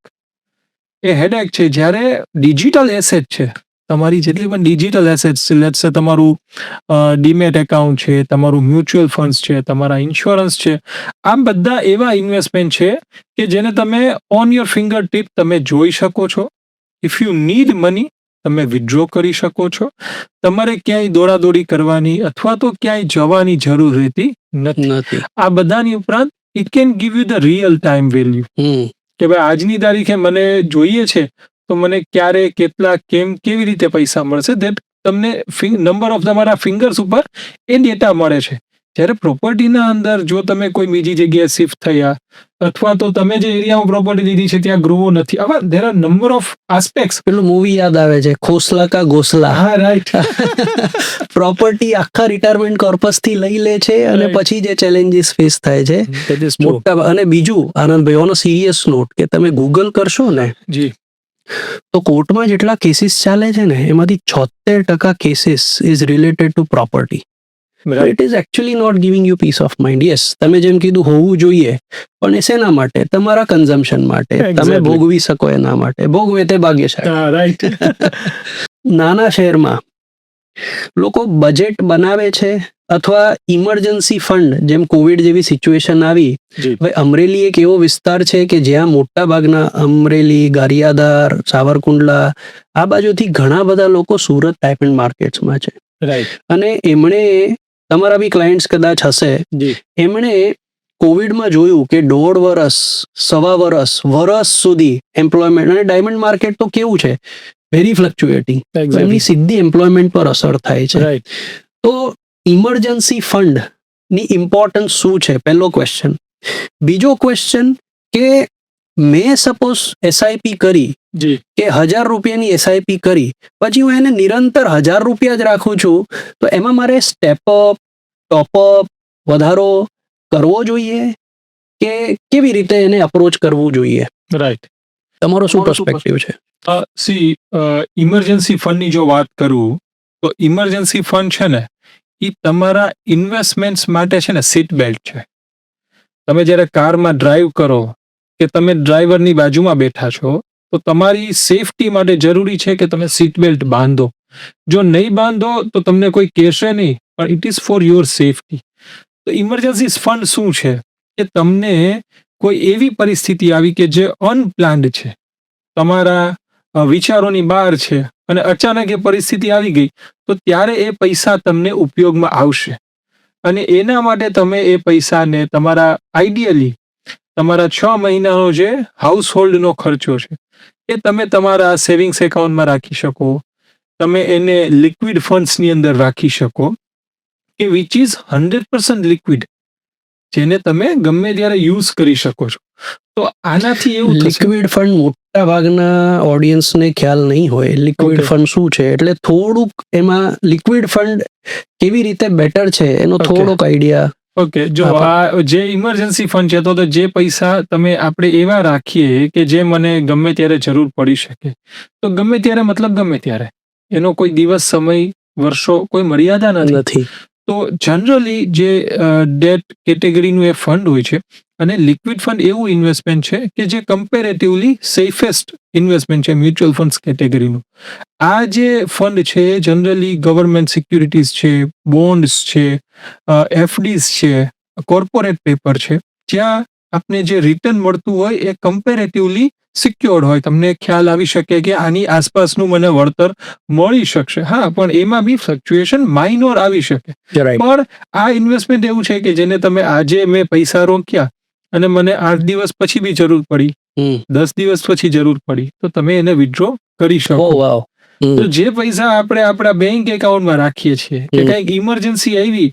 A headache છે. જ્યારે ડિજિટલ એસેટ છે, તમારી જેટલી પણ ડિજિટલ એસેટ્સ છે, લેટ્સ સે તમારું ડીમેટ એકાઉન્ટ છે, તમારું મ્યુચ્યુઅલ ફંડ્સ છે, તમારા ઇન્સ્યોરન્સ છે, આ બધા એવા ઇન્વેસ્ટમેન્ટ છે કે જેને તમે ઓન યોર ફિંગર ટીપ તમે જોઈ શકો છો. ઇફ યુ નીડ મની, તમે વિથડ્રો કરી શકો છો. તમારે ક્યાંય દોડાદોડી કરવાની અથવા તો ક્યાંય જવાની જરૂર રહેતી નથી. આ બધાની ઉપરાંત it can give you the real time value કે ભાઈ આજની તારીખે મને જોઈએ છે તો મને ક્યારે, કેટલા, કેવી રીતે પૈસા મળશે, દેટ તમને નંબર ઓફ તમારા ફિંગર્સ ઉપર એ ડેટા મળે છે. જ્યારે પ્રોપર્ટીના અંદર જો તમે કોઈ બીજી જગ્યાએ શિફ્ટ થયા અથવા તો તમે જે એરિયામાં પ્રોપર્ટી લીધી છે ત્યાં ગ્રો નથી, આવા there are number of aspects. પેલું મૂવી યાદ આવે છે, ખોસલા કા ગોસલા. હા, રાઈટ. પ્રોપર્ટી આખા રિટાયરમેન્ટ કોર્પસ થી લઈ લે છે અને Right. પછી જે ચેલેન્જીસ ફેસ થાય છે મોટા. અને બીજું Anandbhai, on a serious note, કે તમે ગૂગલ કરશો ને જી, તો કોર્ટમાં જેટલા કેસીસ ચાલે છે ને એમાંથી 76% cases is related to property. It is actually not giving you peace of mind. Yes, તમે જેમ કીધું હોવું જોઈએ, પણ એ શેના માટે? તમારા કન્ઝમ્પશન માટે, તમે Exactly. ભોગવી શકો એના માટે. ભોગવે તે ભાગ્યશાળી. હા, રાઈટ. નાના શહેરમાં લોકો બજેટ બનાવે છે અથવા ઇમરજન્સી ફંડ, જેમ કોવિડ જેવી સિચ્યુએશન આવી. જી, હવે અમરેલી એક એવો વિસ્તાર છે કે જ્યાં મોટા ભાગના અમરેલી, ગારિયાધાર, સાવરકુંડલા આ બાજુથી ઘણા બધા લોકો સુરત ડાયમંડ માર્કેટ્સમાં છે. રાઈટ. અને એમણે, તમારા બી ક્લાયન્ટ્સ કદાચ હશે, જી, એમણે કોવિડમાં જોયું કે 1.5 વર્ષ, 1.25 વર્ષ સુધી એમ્પ્લોયમેન્ટ, અને ડાયમંડ માર્કેટ તો કેવું છે, વેરી ફ્લક્ચ્યુએટિંગ, એમની સીધી એમ્પ્લોયમેન્ટ પર અસર થાય છે. રાઈટ. તો ઇમરજન્સી ફંડ ની ઇમ્પોર્ટન્સ શું છે? પહેલો ક્વેશ્ચન. બીજો ક્વેશ્ચન કે મેં સપોઝ એસઆઈપી કરી, જી, કે 1000 રૂપિયાની એસઆઈપી કરી, પછી હું એને નિરંતર 1000 રૂપિયા જ રાખું છું, તો એમાં મારે સ્ટેપઅપ, ટોપઅપ, વધારો કરવો જોઈએ કે કેવી રીતે એને અપ્રોચ કરવું જોઈએ? રાઈટ. તમારો શું પર્સપેક્ટિવ છે? સી, ઇમરજન્સી ફંડની જો વાત કરું તો ઇમરજન્સી ફંડ છે ને એ તમારા ઇન્વેસ્ટમેન્ટ્સ માટે છે ને સીટ બેલ્ટ છે. તમે જ્યારે કારમાં ડ્રાઈવ કરો કે તમે ડ્રાઈવરની બાજુમાં બેઠા છો તો તમારી સેફટી માટે જરૂરી છે કે તમે સીટ બેલ્ટ બાંધો. જો નહીં બાંધો તો તમને કોઈ કહેશે નહીં, પણ it is for your safety. તો ઇમરજન્સી ફંડ શું છે કે તમને કોઈ એવી પરિસ્થિતિ આવી કે જે અનપ્લાન્ડ છે, તમારા વિચારોની બહાર છે, અને અચાનક એ પરિસ્થિતિ આવી ગઈ, તો ત્યારે એ પૈસા તમને ઉપયોગમાં આવશે. અને એના માટે તમે એ પૈસાને તમારા આઈડિયલી તમારા 6 મહિનાનો જે હાઉસ હોલ્ડનો ખર્ચો છે એ તમે તમારા સેવિંગ્સ એકાઉન્ટમાં રાખી શકો, તમે એને લિક્વિડ ફંડ્સની અંદર રાખી શકો કે વિચ ઇઝ 100% લિક્વિડ, જેને તમે ગમે ત્યારે યુઝ કરી શકો છો. તો આનાથી એવું થશે. લિક્વિડ ફંડ મોટા ભાગના ઓડિયન્સને ખ્યાલ નહીં હોય લિક્વિડ Okay. ફંડ શું છે, એટલે થોડુંક એમાં લિક્વિડ ફંડ કેવી રીતે બેટર છે એનો Okay. થોડોક આઈડિયા. ઓકે, જો આ જે ઇમરજન્સી ફંડ છે તો જે પૈસા તમે આપણે એવા રાખીએ કે જે મને ગમે ત્યારે જરૂર પડી શકે, તો ગમે ત્યારે મતલબ ગમે ત્યારે, એનો કોઈ દિવસ, સમય, વર્ષો કોઈ મર્યાદા નથી. નથી. તો જનરલી જે ડેટ કેટેગરીનું એ ફંડ હોય છે, અને લિક્વિડ ફંડ એવું ઇન્વેસ્ટમેન્ટ છે કે જે કમ્પેરેટિવલી સેફેસ્ટ ઇન્વેસ્ટમેન્ટ છે મ્યુચ્યુઅલ ફંડ્સ કેટેગરીનું. આ જે ફંડ છે જનરલી ગવર્મેન્ટ સિક્યુરિટીઝ છે, બોન્ડ્સ છે, એફડીઝ છે, કોર્પોરેટ પેપર છે, જ્યાં આપને જે રિટર્ન મળતું હોય એ કમ્પેરેટિવલી સિક્યોર્ડ હોય. તમને ખ્યાલ આવી શકે કે આની આસપાસનું મને વળતર મળી શકશે. હા, પણ એમાં બી ફ્લક્ચ્યુએશન માઇનોર આવી શકે. પણ આ ઇન્વેસ્ટમેન્ટ એવું છે કે જેને તમે આજે મેં પૈસા રોક્યા અને મને 8 દિવસ પછી બી જરૂર પડી, 10 દિવસ પછી જરૂર પડી, તો તમે એને વિથડ્રો કરી શકો. ઓ વાવ. તો જે પૈસા આપણે આપણા બેંક એકાઉન્ટમાં રાખીએ છીએ કે કંઈક ઇમરજન્સી આવી,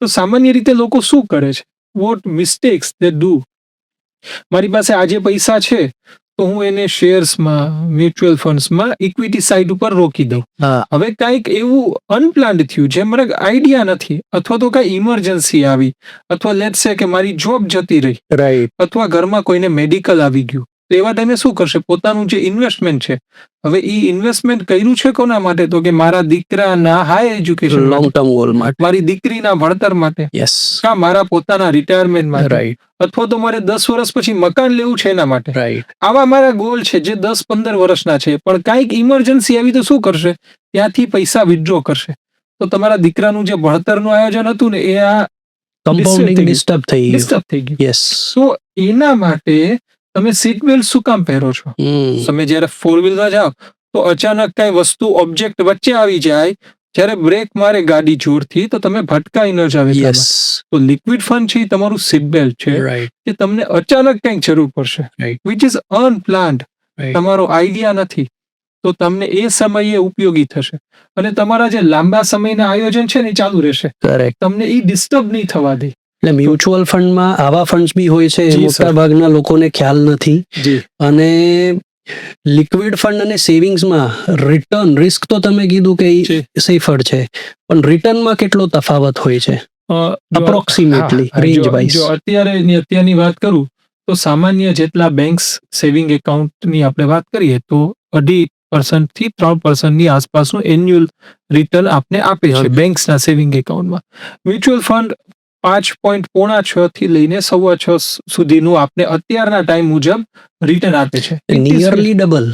તો સામાન્ય રીતે લોકો શું કરે છે, વોટ મિસ્ટેક્સ દે ડુ. મારી પાસે આજે પૈસા છે તો હું એને શેર્સમાં, મ્યુચ્યુઅલ ફંડ્સમાં, ઇક્વિટી સાઇડ ઉપર રોકી દઉં. હા. હવે કંઈક એવું અનપ્લાન્ડ થયું જે મને આઈડિયા નથી, અથવા તો કઈ ઇમરજન્સી આવી, અથવા લેટ્સ સે કે મારી જોબ જતી રહી, રાઈટ. અથવા ઘરમાં કોઈને મેડિકલ આવી ગયું, તો એવા ટાઈમે શું કરશે? પોતાનું જે ઇન્વેસ્ટમેન્ટ છે, હવે એ ઇન્વેસ્ટમેન્ટ કર્યું છે કોના માટે? તો કે મારા દીકરાના high education, long term goal માટે. મારી દીકરીના ભણતર માટે, યસ. કા મારા પોતાના રિટાયરમેન્ટ માટે, રાઈટ. અથવા તો મારે 10 વર્ષ પછી મકાન લેવું છે એના માટે. રાઈટ. આવા મારા ગોલ છે જે 10-15 વર્ષના છે, પણ કાંઈક ઇમરજન્સી આવી તો શું કરશે? ત્યાંથી પૈસા વિથડ્રો કરશે. તો તમારા દીકરાનું જે ભણતરનું આયોજન હતું ને એ આ કમ્પાઉન્ડિંગ ડિસ્ટર્બ થઈ ગયું. ડિસ્ટર્બ થઈ ગયું. યસ. તો એના માટે તમે સીટ બેલ્ટ શું કામ પહેરો છો? તમે જ્યારે 4 વ્હીલમાં જાઓ તો અચાનક કઈ વસ્તુ, ઓબ્જેક્ટ વચ્ચે આવી જાય, જ્યારે બ્રેક મારે ગાડી જોરથી, તો તમે ભટકાઈ ન જાવ. યસ. તો લિક્વિડ ફંડ છે એ તમારું સીટ બેલ્ટ છે રાઈટ. કે તમને અચાનક કંઈક જરૂર પડશે, Right. Which is unplanned. Right. તમારો આઈડિયા નથી, તો તમને એ સમયે ઉપયોગી થશે અને તમારા જે લાંબા સમયના આયોજન છે ને એ ચાલુ રહેશે. કરેક્ટ. તમને એ ડિસ્ટર્બ નહીં થવા દે. એટલે મ્યુચ્યુઅલ ફંડમાં આવા ફંડ્સ બી હોય છે, જી, મોટા સર. ભાગના લોકોને ખ્યાલ નથી. જી. અને લિક્વિડ ફંડ અને સેવિંગ્સમાં રિટર્ન રિસ્ક તો તમે કીધું કે છે. સેફર છે, પણ રિટર્નમાં કેટલો તફાવત હોય છે અપ્રોક્સિમેટલી રેન્જ વાઇઝ? જો અત્યારની વાત કરું તો સામાન્ય જેટલા બેંક્સ સેવિંગ એકાઉન્ટની આપણે વાત કરીએ તો 2.5% થી 3% ની આસપાસનું એન્યુઅલ રિટર્ન આપને આપે છે બેંક્સના સેવિંગ એકાઉન્ટમાં. મ્યુચ્યુઅલ ફંડ 5.6 થી લઈને 6.25 સુધીનું આપને અત્યારના ટાઈમ મુજબ રિટર્ન આપે છે. Nearly double.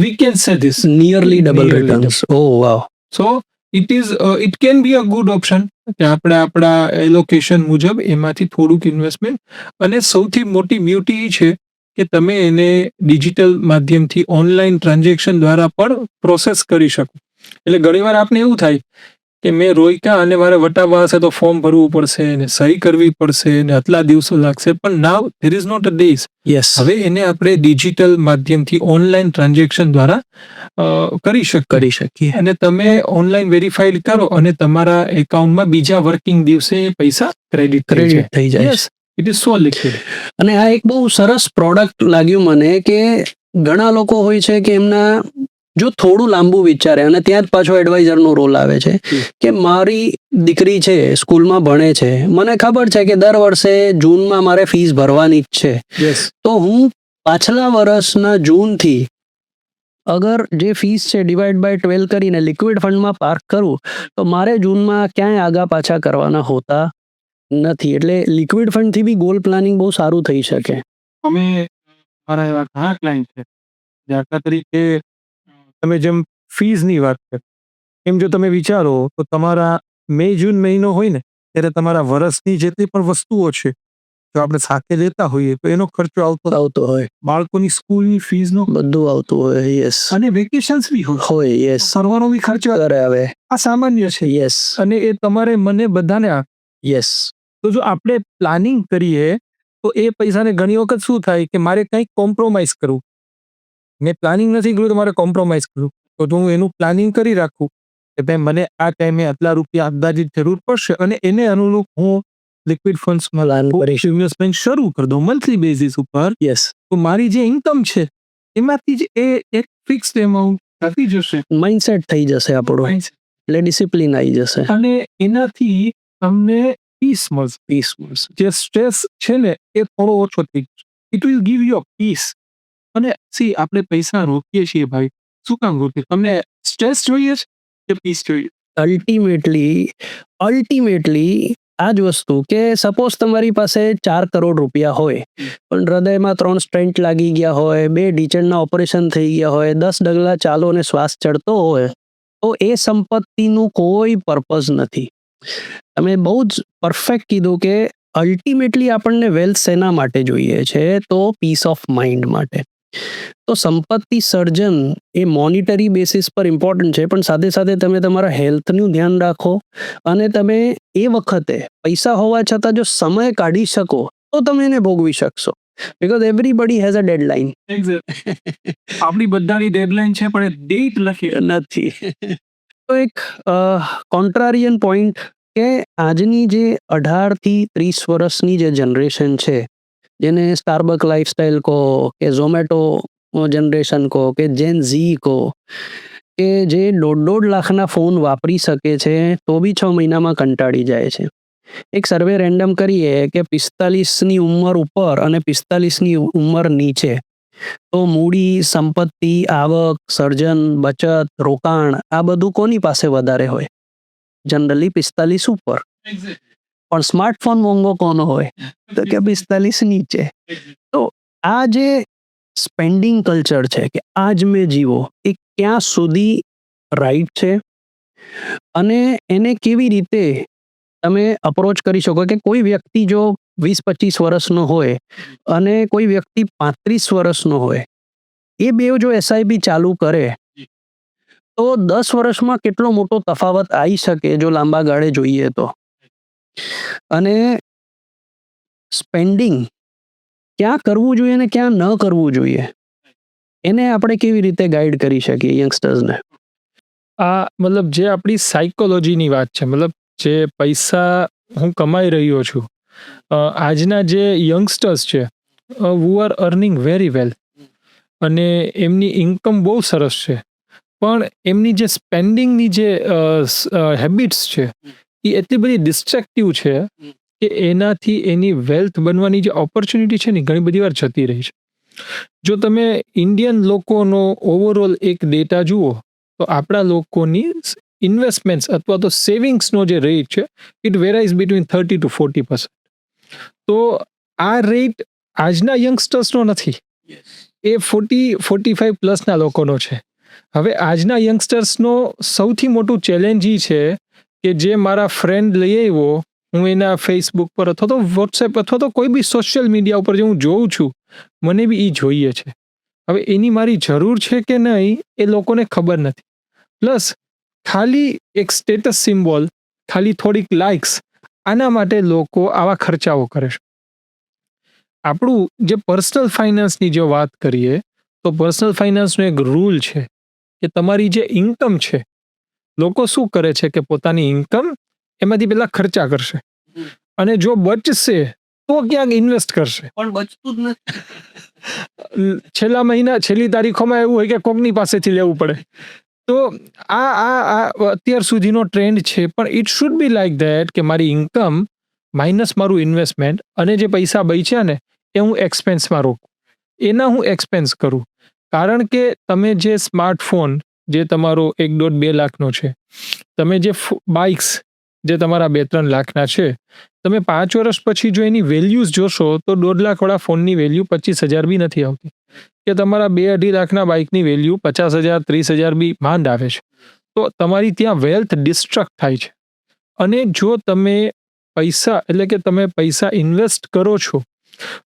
We can say this. Nearly double Nearly returns. Oh wow. So it can be a good option કે આપણે આપણા એલોકેશન મુજબ એમાંથી થોડુંક ઇન્વેસ્ટમેન્ટ, અને સૌથી મોટી બ્યુટી એ છે કે તમે એને ડિજિટલ માધ્યમથી ઓનલાઈન ટ્રાન્ઝેક્શન દ્વારા પણ પ્રોસેસ કરી શકો. એટલે ઘણીવાર આપને એવું થાય કે મેં રોયકા અને મારે વટાવવા હશે તો ફોર્મ ભરવું પડશે ને સહી કરવી પડશે ને આટલા દિવસો લાગશે, પણ now there is not a days. Yes. હવે એને આપણે ડિજિટલ માધ્યમથી ઓનલાઈન ટ્રાન્ઝેક્શન દ્વારા કરી શકીએ અને તમે ઓનલાઈન વેરીફાઈડ કરો અને તમારા એકાઉન્ટમાં બીજા વર્કિંગ દિવસે પૈસા ક્રેડિટ થઈ જાય. Yes, it is so liquid. અને આ એક બહુ સરસ પ્રોડક્ટ લાગ્યું મને કે ઘણા લોકો હોય છે કે એમના જો થોડું લાંબુ વિચારે અને ત્યાં જ પાછો એડવાઇઝરનો રોલ આવે છે કે મારી દીકરી છે, સ્કૂલમાં ભણે છે, મને ખબર છે કે દર વર્ષે જૂનમાં મારે ફીસ ભરવાની જ છે. યસ. તો હું પાછલા વર્ષના જૂનથી અગર જે ફીસ છે ડિવાઈડ બાય 12 કરીને લિક્વિડ ફંડમાં પાર્ક કરું તો મારે જૂનમાં ક્યાંય આગા પાછા કરવાના હોતા નથી. એટલે લિક્વિડ ફંડથી બી ગોલ પ્લાનિંગ બહુ સારું થઈ શકે. અમે મારા એવા ઘણા ક્લાયન્ટ છે, દાખલા તરીકે તમે જેમ ફીઝની વાત કરી એમ જો તમે વિચારો તો તમારા મે જૂન મહિનો હોય ને ત્યારે તમારા વર્ષની જેટલી પણ વસ્તુઓ છે જો આપણે સાથે લેતા હોઈએ તો એનો ખર્ચો આવતો હોય, બાળકોની સ્કૂલની ફીઝનો બધું આવતું હોય. યસ. અને વેકેશન્સ બી હોય. યસ. સર્વરનો બી ખર્ચો કરે આવે. આ સામાન્ય છે. યસ. અને એ તમારે મને બધાને યસ. તો જો આપણે પ્લાનિંગ કરીએ તો એ પૈસાને ઘણી વખત શું થાય કે મારે કંઈક કોમ્પ્રોમાઇઝ કરવું. મેં પ્લાનિંગ નથી કર્યું તો મારે કોમ્પ્રોમાઇઝ કરવું, તો હું એનું પ્લાનિંગ કરી રાખું કે ભાઈ મને આ ટાઈમે આટલા રૂપિયા અંદાજિત જરૂર પડશે અને એને અનુરૂપ હું લિક્વિડ ફંડ્સમાં ઇન્વેસ્ટમેન્ટ શરૂ કરી દઉં મંથલી બેઝિસ ઉપર. યસ. તો મારી જે ઇન્કમ છે એમાંથી જ એ એક ફિક્સ્ડ એમાઉન્ટ થતી જશે. માઇન્ડસેટ થઈ જશે આપણું, એટલે ડિસિપ્લિન આવી જશે અને એનાથી તમને પીસ મળશે. જે સ્ટ્રેસ છે ને એ થોડો ઓછો થઈ જશે. It will give you a peace. અને સી આપણે પૈસા રોકીએ છીએ ભાઈ, શું કામ રોકીએ? તમને સ્ટ્રેસ જોઈએ છે કે પીસ જોઈએ? અલ્ટિમેટલી આ જ વસ્તુ કે સપોઝ તમારી પાસે 4 કરોડ રૂપિયા હોય પણ હૃદયમાં 3 સ્ટેન્ટ લાગી ગયા હોય, 2 ઢીચણના ઓપરેશન થઈ ગયા હોય, 10 ડગલા ચાલો અને શ્વાસ ચડતો હોય, તો એ સંપત્તિનું કોઈ પર્પઝ નથી. તમે બહુ જ પરફેક્ટ કીધું કે અલ્ટિમેટલી આપણને વેલ્થ શેના માટે જોઈએ છે? તો પીસ ઓફ માઇન્ડ માટે. તો સંપત્તિ સર્જન એ મોનિટરી બેસિસ પર ઇમ્પોર્ટન્ટ છે, પણ સાથે સાથે તમે તમારા હેલ્થનું ધ્યાન રાખો અને તમે એ વખતે પૈસા હોવા છતાં જો સમય કાઢી શકો તો તમે એને ભોગવી શકશો. Because everybody has a deadline. આપણી બધાની ડેડલાઇન છે પણ ડેટ લખી નથી. તો એક કોન્ટ્રારિયન પોઈન્ટ કે આજની જે 18 થી 30 વર્ષની જે જનરેશન છે, જેને સ્ટારબક લાઈફસ્ટાઈલ કહો કે ઝોમેટો જનરેશન કહો કે જેન ઝી કહો, કે જે 1.5 લાખના ફોન વાપરી શકે છે તો બી 6 મહિનામાં કંટાળી જાય છે. એક સર્વે રેન્ડમ કરીએ કે 45ની ઉંમર ઉપર અને 45ની ઉંમર નીચે તો મૂડી, સંપત્તિ, આવક, સર્જન, બચત, રોકાણ આ બધું કોની પાસે વધારે હોય? જનરલી 45 ઉપર. પણ સ્માર્ટફોન મોંઘો કોનો હોય? તો કે 45 નીચે. તો આ જે સ્પેન્ડિંગ કલ્ચર છે કે આજ મેં જીવો, એ ક્યાં સુધી રાઈટ છે અને એને કેવી રીતે તમે અપ્રોચ કરી શકો? કે કોઈ વ્યક્તિ જો 20-25 વર્ષનો હોય અને કોઈ વ્યક્તિ 35 વર્ષનો હોય, એ બેવ જો એસઆઈપી ચાલુ કરે તો 10 વર્ષમાં કેટલો મોટો તફાવત આવી શકે જો લાંબા ગાળે જોઈએ તો. અને સ્પેન્ડિંગ ક્યાં કરવું જોઈએ ને ક્યાં ન કરવું જોઈએ, એને આપણે કેવી રીતે ગાઈડ કરી શકીએ યંગસ્ટર્સને? આ મતલબ જે આપણી સાયકોલોજીની વાત છે, મતલબ જે પૈસા હું કમાઈ રહ્યો છું, આજના જે યંગસ્ટર્સ છે who are earning very well અને એમની ઇન્કમ બહુ સરસ છે, પણ એમની જે સ્પેન્ડિંગની જે હેબિટ્સ છે એ એટલી બધી ડિસ્ટ્રેક્ટિવ છે કે એનાથી એની વેલ્થ બનવાની જે ઓપોર્ચ્યુનિટી છે ને ઘણી બધી વાર જતી રહી છે. જો તમે ઇન્ડિયન લોકોનો ઓવરઓલ એક ડેટા જુઓ તો આપણા લોકોની ઇન્વેસ્ટમેન્ટ્સ અથવા તો સેવિંગ્સનો જે રેટ છે ઇટ વેરાઇઝ બિટવીન 30% to 40%. તો આ રેટ આજના યંગસ્ટર્સનો નથી, એ 40-45 પ્લસના લોકોનો છે. હવે આજના યંગસ્ટર્સનો સૌથી મોટું ચેલેન્જ એ છે કે જે મારા ફ્રેન્ડ લઈ આવ્યો, હું એના ફેસબુક પર અથવા તો વોટ્સએપ અથવા તો કોઈ બી સોશિયલ મીડિયા ઉપર જે હું જોઉં છું મને બી એ જોઈએ છે. હવે એની મારી જરૂર છે કે નહીં એ લોકોને ખબર નથી. પ્લસ ખાલી એક સ્ટેટસ સિમ્બોલ, ખાલી થોડીક લાઇક્સ, આના માટે લોકો આવા ખર્ચાઓ કરે છે. આપણું જે પર્સનલ ફાઇનાન્સની જો વાત કરીએ તો પર્સનલ ફાઇનાન્સનો એક રૂલ છે કે તમારી જે ઇન્કમ છે, લોકો શું કરે છે કે પોતાની ઇન્કમ એમાંથી પહેલા ખર્ચા કરશે અને જો બચશે તો ક્યાંક ઇન્વેસ્ટ કરશે, પણ બચતું જ નથી. છેલ્લા મહિના છેલ્લી તારીખોમાં એવું હોય કે કોકની પાસેથી લેવું પડે. તો આ અત્યાર સુધીનો ટ્રેન્ડ છે, પણ it should be like that કે મારી ઇન્કમ માઇનસ મારું ઇન્વેસ્ટમેન્ટ અને જે પૈસા બચ્યા ને એ હું એક્સપેન્સમાં રોકું, એના હું એક્સપેન્સ કરું. કારણ કે તમે જે સ્માર્ટફોન જે તમારો 1.5-2 લાખનો છે, તમે જે બાઇક્સ જે તમારા 2-3 લાખના છે, તમે 5 વર્ષ પછી જો એની વેલ્યુઝ જોશો તો 1.5 લાખવાળા ફોનની વેલ્યુ 25,000 બી નથી આવતી, કે તમારા 2-2.5 લાખના બાઇકની વેલ્યુ 50,000 30,000 બી માંડ આવે છે. તો તમારી ત્યાં વેલ્થ ડિસ્ટ્રક્ટ થાય છે. અને જો તમે પૈસા એટલે કે તમે પૈસા ઇન્વેસ્ટ કરો છો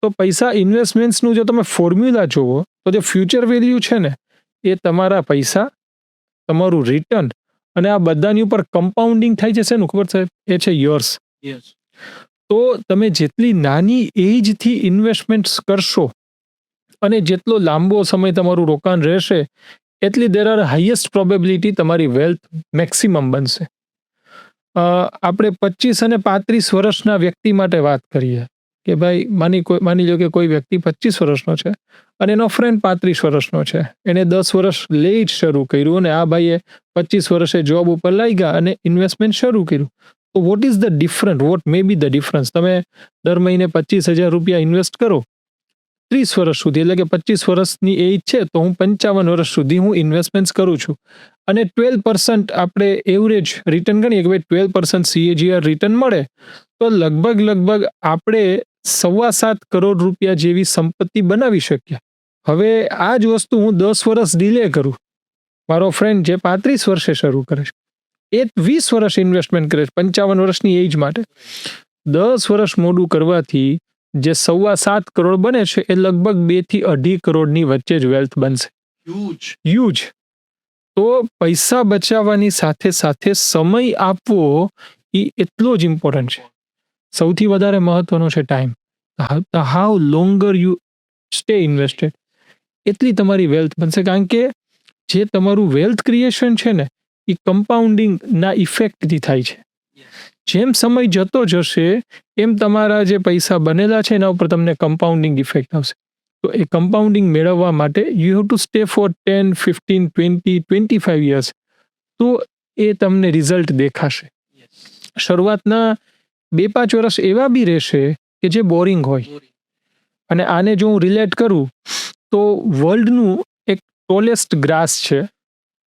તો પૈસા ઇન્વેસ્ટમેન્ટ્સનું જો તમે ફોર્મ્યુલા જુઓ તો જે ફ્યુચર વેલ્યુ છે ને એ તમારા પૈસા, તમારું રિટર્ન અને આ બધાની ઉપર કમ્પાઉન્ડિંગ થાય છે. શેનું ખબર સાહેબ? એ છે યર્સ. તો તમે જેટલી નાની એજથી ઇન્વેસ્ટમેન્ટ્સ કરશો અને જેટલો લાંબો સમય તમારું રોકાણ રહેશે એટલી દેર આર હાઈએસ્ટ પ્રોબેબિલિટી તમારી વેલ્થ મેક્સિમમ બનશે. આપણે 25 અને 35 વર્ષના વ્યક્તિ માટે વાત કરીએ કે ભાઈ માની લો કે કોઈ વ્યક્તિ 25 વર્ષનો છે અને એનો ફ્રેન્ડ 35 વર્ષનો છે, એને 10 વર્ષ લેટ શરૂ કર્યું અને આ ભાઈએ 25 વર્ષે જોબ ઉપર લાગ્યા અને ઇન્વેસ્ટમેન્ટ શરૂ કર્યું. તો what is the different, what may be the difference? તમે દર મહિને 25,000 રૂપિયા ઇન્વેસ્ટ કરો 30 વર્ષ સુધી, એટલે કે 25 વર્ષની એજ છે તો હું 55 વર્ષ સુધી હું ઇન્વેસ્ટમેન્ટ કરું છું અને 12% આપણે એવરેજ રિટર્ન ગણીએ કે ભાઈ 12% CAGR રિટર્ન મળે તો લગભગ આપણે 7.25 કરોડ રૂપિયા જેવી સંપત્તિ બનાવી શકીએ. હવે આ જ વસ્તુ હું 10 વર્ષ ડિલે કરું, મારો ફ્રેન્ડ જે 35 વર્ષે શરૂ કરે છે એ 20 વર્ષ ઇન્વેસ્ટમેન્ટ કરે છે 55 વર્ષની એજ માટે, 10 વર્ષ મોડું કરવાથી જે 7.25 કરોડ બને છે એ લગભગ 2 થી 2.5 કરોડની વચ્ચે જ વેલ્થ બનશે. હ્યુજ. તો પૈસા બચાવવાની સાથે સાથે સમય આપવો એ એટલો જ ઇમ્પોર્ટન્ટ છે. સૌથી વધારે મહત્વનો છે time. How longer you stay invested એટલી તમારી વેલ્થ બનશે. કારણ કે જે તમારું વેલ્થ ક્રિએશન છે ને એ કમ્પાઉન્ડિંગના ઇફેક્ટથી થાય છે. જેમ સમય જતો જશે એમ તમારા જે પૈસા બનેલા છે એના ઉપર તમને કમ્પાઉન્ડિંગ ઇફેક્ટ આવશે. તો એ કમ્પાઉન્ડિંગ મેળવવા માટે you have to stay four 10, 15, 20, 25 years. તો એ તમને રિઝલ્ટ દેખાશે. શરૂઆતના 2-5 વર્ષ એવા બી રહેશે કે જે બોરિંગ હોય. અને આને જો હું રિલેટ કરું તો વર્લ્ડનું એક ટોલેસ્ટ ગ્રાસ છે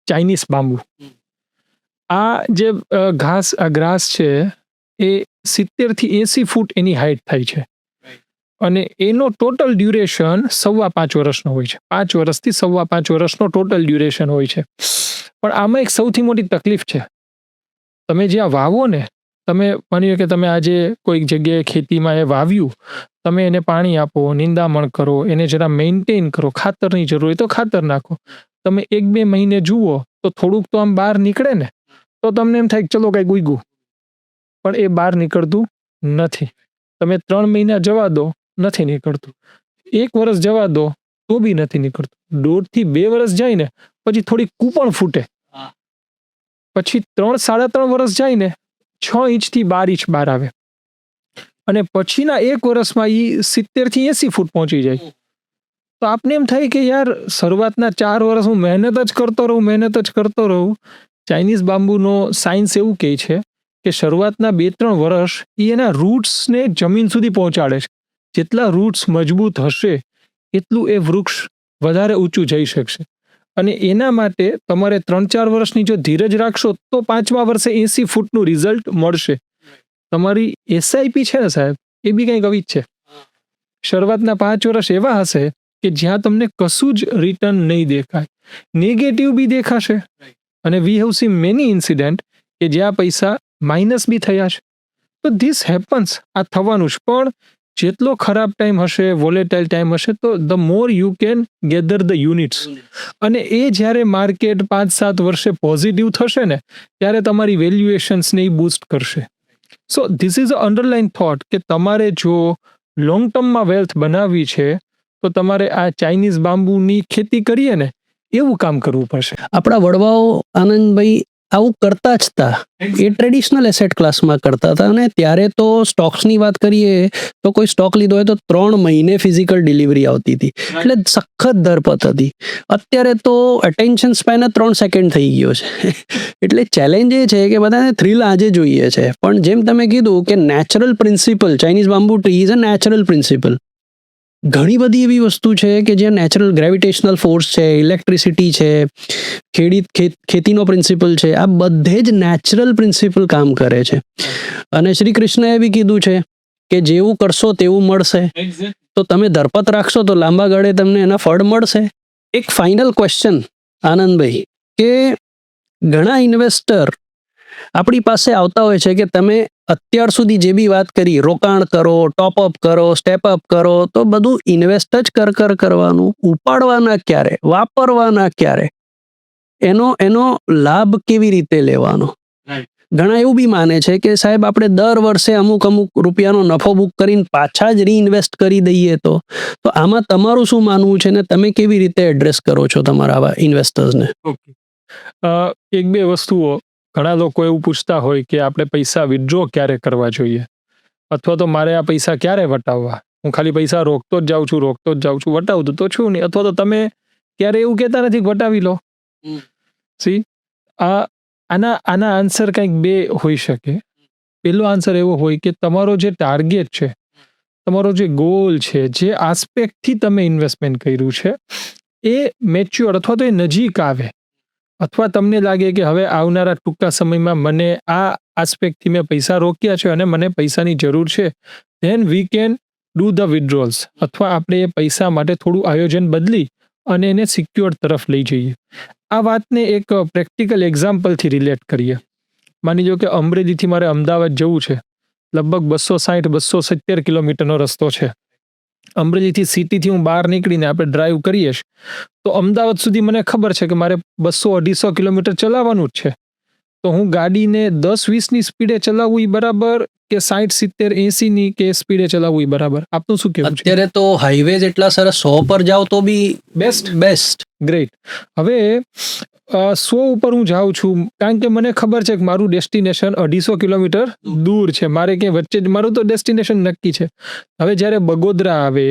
ચાઇનીઝ બાંબુ. આ જે ગ્રાસ છે એ 70 થી 80 ફૂટ એની હાઈટ થાય છે અને એનો ટોટલ ડ્યુરેશન 5.25 વર્ષનો હોય છે. 5 વર્ષથી 5.25 વર્ષનો ટોટલ ડ્યુરેશન હોય છે. પણ આમાં એક સૌથી મોટી તકલીફ છે, તમે જ્યાં વાવો ને, તમે માની લો કે તમે આજે કોઈક જગ્યાએ ખેતીમાં એ વાવ્યું, તમે એને પાણી આપો, નિંદામણ કરો, એને જરા મેન્ટેન કરો, ખાતરની જરૂર હોય તો ખાતર નાખો. તમે 1-2 મહિને જુઓ તો થોડુંક તો આમ બહાર નીકળે ને, તો તમને એમ થાય કે ચલો કંઈક ઉગ્યું, પણ એ બહાર નીકળતું નથી. તમે 3 મહિના જવા દો, નથી નીકળતું. 1 વર્ષ જવા દો, તો બી નથી નીકળતું. 1.5 થી 2 વર્ષ જાય ને પછી થોડી કૂપણ ફૂટે, પછી 3-3.5 વર્ષ જાય ને 6 ઇંચથી 12 ઇંચ બહાર આવે, અને પછીના 1 વર્ષમાં એ 70 થી 80 ફૂટ પહોંચી જાય. તો આપને એમ થાય કે યાર શરૂઆતના 4 વર્ષ હું મહેનત જ કરતો રહું. ચાઇનીઝ બાંબુનો સાયન્સ એવું કહે છે કે શરૂઆતના 2-3 વર્ષ એ એના રૂટ્સને જમીન સુધી પહોંચાડે છે. જેટલા રૂટ્સ મજબૂત હશે એટલું એ વૃક્ષ વધારે ઊંચું જઈ શકશે, અને એના માટે તમારે 3-4 વર્ષની જો ધીરજ રાખશો તો 5મા વર્ષે 80 ફૂટનું રિઝલ્ટ મળશે. તમારી એસઆઈપી છે ને સાહેબ, એ બી કંઈક આવી જ છે. શરૂઆતના 5 વર્ષ એવા હશે કે જ્યાં તમને કશું જ રિટર્ન નહીં દેખાય, નેગેટિવ બી દેખાશે, અને we have seen many incident કે જ્યાં પૈસા માઇનસ બી થયા છે. તો ધીસ હેપન્સ, આ થવાનું જ. પણ જેટલો ખરાબ ટાઈમ હશે, વોલેટાઇલ ટાઈમ હશે, તો the more you can gather the units, અને એ જ્યારે માર્કેટ 5-7 વર્ષે પોઝિટિવ થશે ને ત્યારે તમારી વેલ્યુએશન્સને એ બૂસ્ટ કરશે. So this is a underline thought કે તમારે જો લોંગ ટર્મમાં વેલ્થ બનાવવી છે તો તમારે આ ચાઇનીઝ બાંબુની ખેતી કરીએ ને એવું કામ કરવું પડશે. આપણા વડવાઓ આનંદભાઈ આવું કરતા જ હતા. એ ટ્રેડિશનલ એસેટ ક્લાસમાં કરતા હતા, અને ત્યારે તો સ્ટોક્સની વાત કરીએ તો કોઈ સ્ટોક લીધો હોય તો 3 મહિને ફિઝિકલ ડિલિવરી આવતી હતી, એટલે સખત ધરપત હતી. અત્યારે તો અટેન્શન સ્પેન 3 સેકન્ડ થઈ ગયો છે. એટલે ચેલેન્જ એ છે કે બધાને થ્રિલ આજે જોઈએ છે, પણ જેમ તમે કીધું કે natural principal, Chinese bamboo tree is a natural principal. ઘણી બધી એવી વસ્તુ છે કે જે નેચરલ ગ્રેવિટેશનલ ફોર્સ છે, ઇલેક્ટ્રિસિટી છે, ખેતીનો પ્રિન્સિપલ છે, આ બધે જ નેચરલ પ્રિન્સિપલ કામ કરે છે. અને શ્રી કૃષ્ણએ બી કીધું છે કે જેવું કરશો તેવું મળશે. તો તમે ધરપત રાખશો તો લાંબા ગાળે તમને એના ફળ મળશે. એક ફાઇનલ ક્વેશ્ચન આનંદભાઈ, કે ઘણા ઇન્વેસ્ટર આપણી પાસે આવતા હોય છે કે તમે અત્યાર સુધી જે બી વાત કરી, રોકાણ કરો, ટોપઅપ કરો, સ્ટેપઅપ કરો, તો બધું ઇન્વેસ્ટ જ કરવાનું, ઉપાડવાના ક્યારે, વાપરવાના ક્યારે, એનો લાભ કેવી રીતે લેવાનો. ઘણા એવું બી માને છે કે સાહેબ આપણે દર વર્ષે અમુક રૂપિયાનો નફો બુક કરીને પાછા જ રીઇન્વેસ્ટ કરી દઈએ. તો આમાં તમારું શું માનવું છે ને તમે કેવી રીતે એડ્રેસ કરો છો તમારા આવા ઇન્વેસ્ટર્સને? ઓકે, 1-2 વસ્તુઓ. ઘણા લોકો એવું પૂછતા હોય કે આપણે પૈસા વિથડ્રો ક્યારે કરવા જોઈએ, અથવા તો મારે આ પૈસા ક્યારે વટાવવા. હું ખાલી પૈસા રોકતો જ જાઉં છું, વટાવતું તો છું નહીં. અથવા તો તમે ક્યારે એવું કહેતા નથી કે વટાવી લો. સી, આના આન્સર કંઈક 2 હોઈ શકે. પહેલો આન્સર એવો હોય કે તમારો જે ટાર્ગેટ છે, તમારો જે ગોલ છે, જે આસ્પેક્ટથી તમે ઇન્વેસ્ટમેન્ટ કર્યું છે એ મેચ્યોર અથવા તો એ નજીક આવે, અથવા તમને લાગે કે હવે આવનારા ટૂંકા સમયમાં મને આ આસ્પેક્ટથી મેં પૈસા રોક્યા છે અને મને પૈસાની જરૂર છે, then we can do the withdrawals, અથવા આપણે એ પૈસા માટે થોડું આયોજન બદલી અને એને સિક્યોર તરફ લઈ જઈએ. આ વાતને એક પ્રેક્ટિકલ એક્ઝામ્પલથી રિલેટ કરીએ. માની લો કે અમરેલીથી મારે અમદાવાદ જવું છે, લગભગ 260-270 કિલોમીટરનો રસ્તો છે. અમરેલીથી સિટીથી હું બહાર નીકળીને આપણે ડ્રાઈવ કરીએ તો અમદાવાદ સુધી મને ખબર છે કે મારે 200-250 કિલોમીટર ચલાવવાનું જ છે. તો હું ગાડીને 10-20ની સ્પીડે ચલાવવું એ બરાબર કે 60-70-80ની કે સ્પીડે ચલાવવું એ બરાબર? આપનું શું કહેવું છે? અત્યારે તો હાઈવેઝ એટલા સરસ, 100 પર જાઓ તો બી બેસ્ટ. ગ્રેટ. હવે 100 ઉપર હું જાઉં છું કારણ કે મને ખબર છે કે મારું ડેસ્ટિનેશન 250 કિલોમીટર દૂર છે, મારે ક્યાંય વચ્ચે જ મારું તો ડેસ્ટિનેશન નક્કી છે. હવે જ્યારે બગોદરા આવે,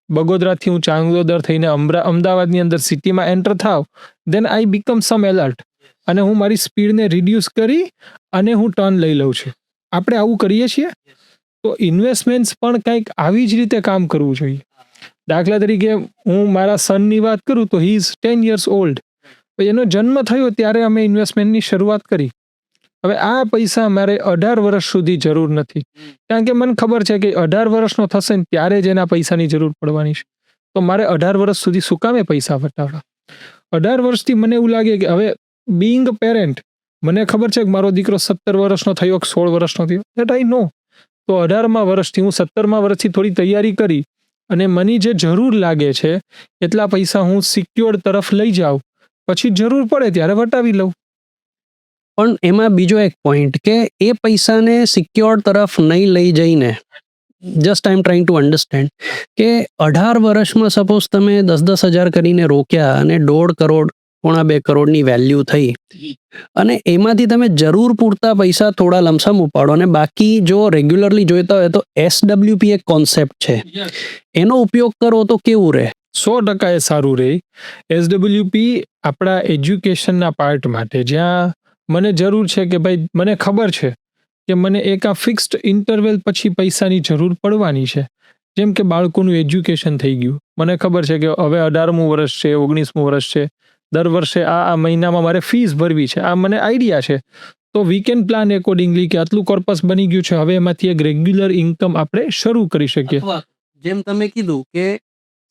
બગોદરાથી હું ચાંગોદર થઈને અમદાવાદની અંદર સિટીમાં એન્ટર થાવ, દેન આઈ બીકમ સમ એલર્ટ, અને હું મારી સ્પીડને રિડ્યુસ કરી અને હું ટર્ન લઈ લઉં છું. આપણે આવું કરીએ છીએ. તો ઇન્વેસ્ટમેન્ટ્સ પણ કંઈક આવી જ રીતે કામ કરવું જોઈએ. દાખલા તરીકે હું મારા સનની વાત કરું તો હી ઇઝ 10 years old. એનો જન્મ થયો ત્યારે અમે ઇન્વેસ્ટમેન્ટની શરૂઆત કરી. હવે આ પૈસા મારે 18 વર્ષ સુધી જરૂર નથી, કારણ કે મને ખબર છે કે 18 વર્ષનો થશે ને ત્યારે જ એના પૈસાની જરૂર પડવાની છે. તો મારે 18 વર્ષ સુધી શું કામે પૈસા વટાવવા? 18 વર્ષથી મને એવું લાગે કે હવે બીઈંગ અ પેરેન્ટ, મને ખબર છે કે મારો દીકરો 17 વર્ષનો થયો કે 16 વર્ષનો થયો, દેટ આઈ નો. તો 18મા વર્ષથી હું 17મા વર્ષથી થોડી તૈયારી કરી અને મને જે જરૂર લાગે છે એટલા પૈસા હું સિક્યોર તરફ લઈ જાઉં, પછી જરૂર પડે ત્યારે વટાવી લઉં. પણ એમાં બીજો એક પોઈન્ટ કે એ પૈસાને સિક્યોર તરફ નહીં લઈ જઈને just I M trying to understand કે 18 વર્ષમાં સપોઝ તમે 10,000 કરીને રોક્યા અને 1.5 કરોડ 1.5 કરોડની વેલ્યુ થઈ અને એમાંથી તમે જરૂર પૂરતા પૈસા થોડા લમસમ ઉપાડો અને બાકી જો રેગ્યુલરલી જોઈતા હોય તો SWP એક કોન્સેપ્ટ છે, એનો ઉપયોગ કરો તો કેવું રહે? 100% એ સારું રહે. SWP આપણા એજ્યુકેશનના પાર્ટ માટે, જ્યાં મને જરૂર છે કે ભાઈ મને ખબર છે કે મને એક આ ફિક્સ્ડ ઇન્ટરવેલ પછી પૈસાની જરૂર પડવાની છે. જેમ કે બાળકોનું એજ્યુકેશન થઈ ગયું, મને ખબર છે કે હવે 18મું વર્ષ છે, 19મું વર્ષ છે, દર વર્ષે આ મહિનામાં મારે ફીસ ભરવી છે, આ મને આઈડિયા છે. તો વી કેન પ્લાન એકોર્ડિંગલી કે આટલું કોર્પસ બની ગયું છે, હવે એમાંથી એક રેગ્યુલર ઇન્કમ આપણે શરૂ કરી શકીએ. જેમ તમે કીધું કે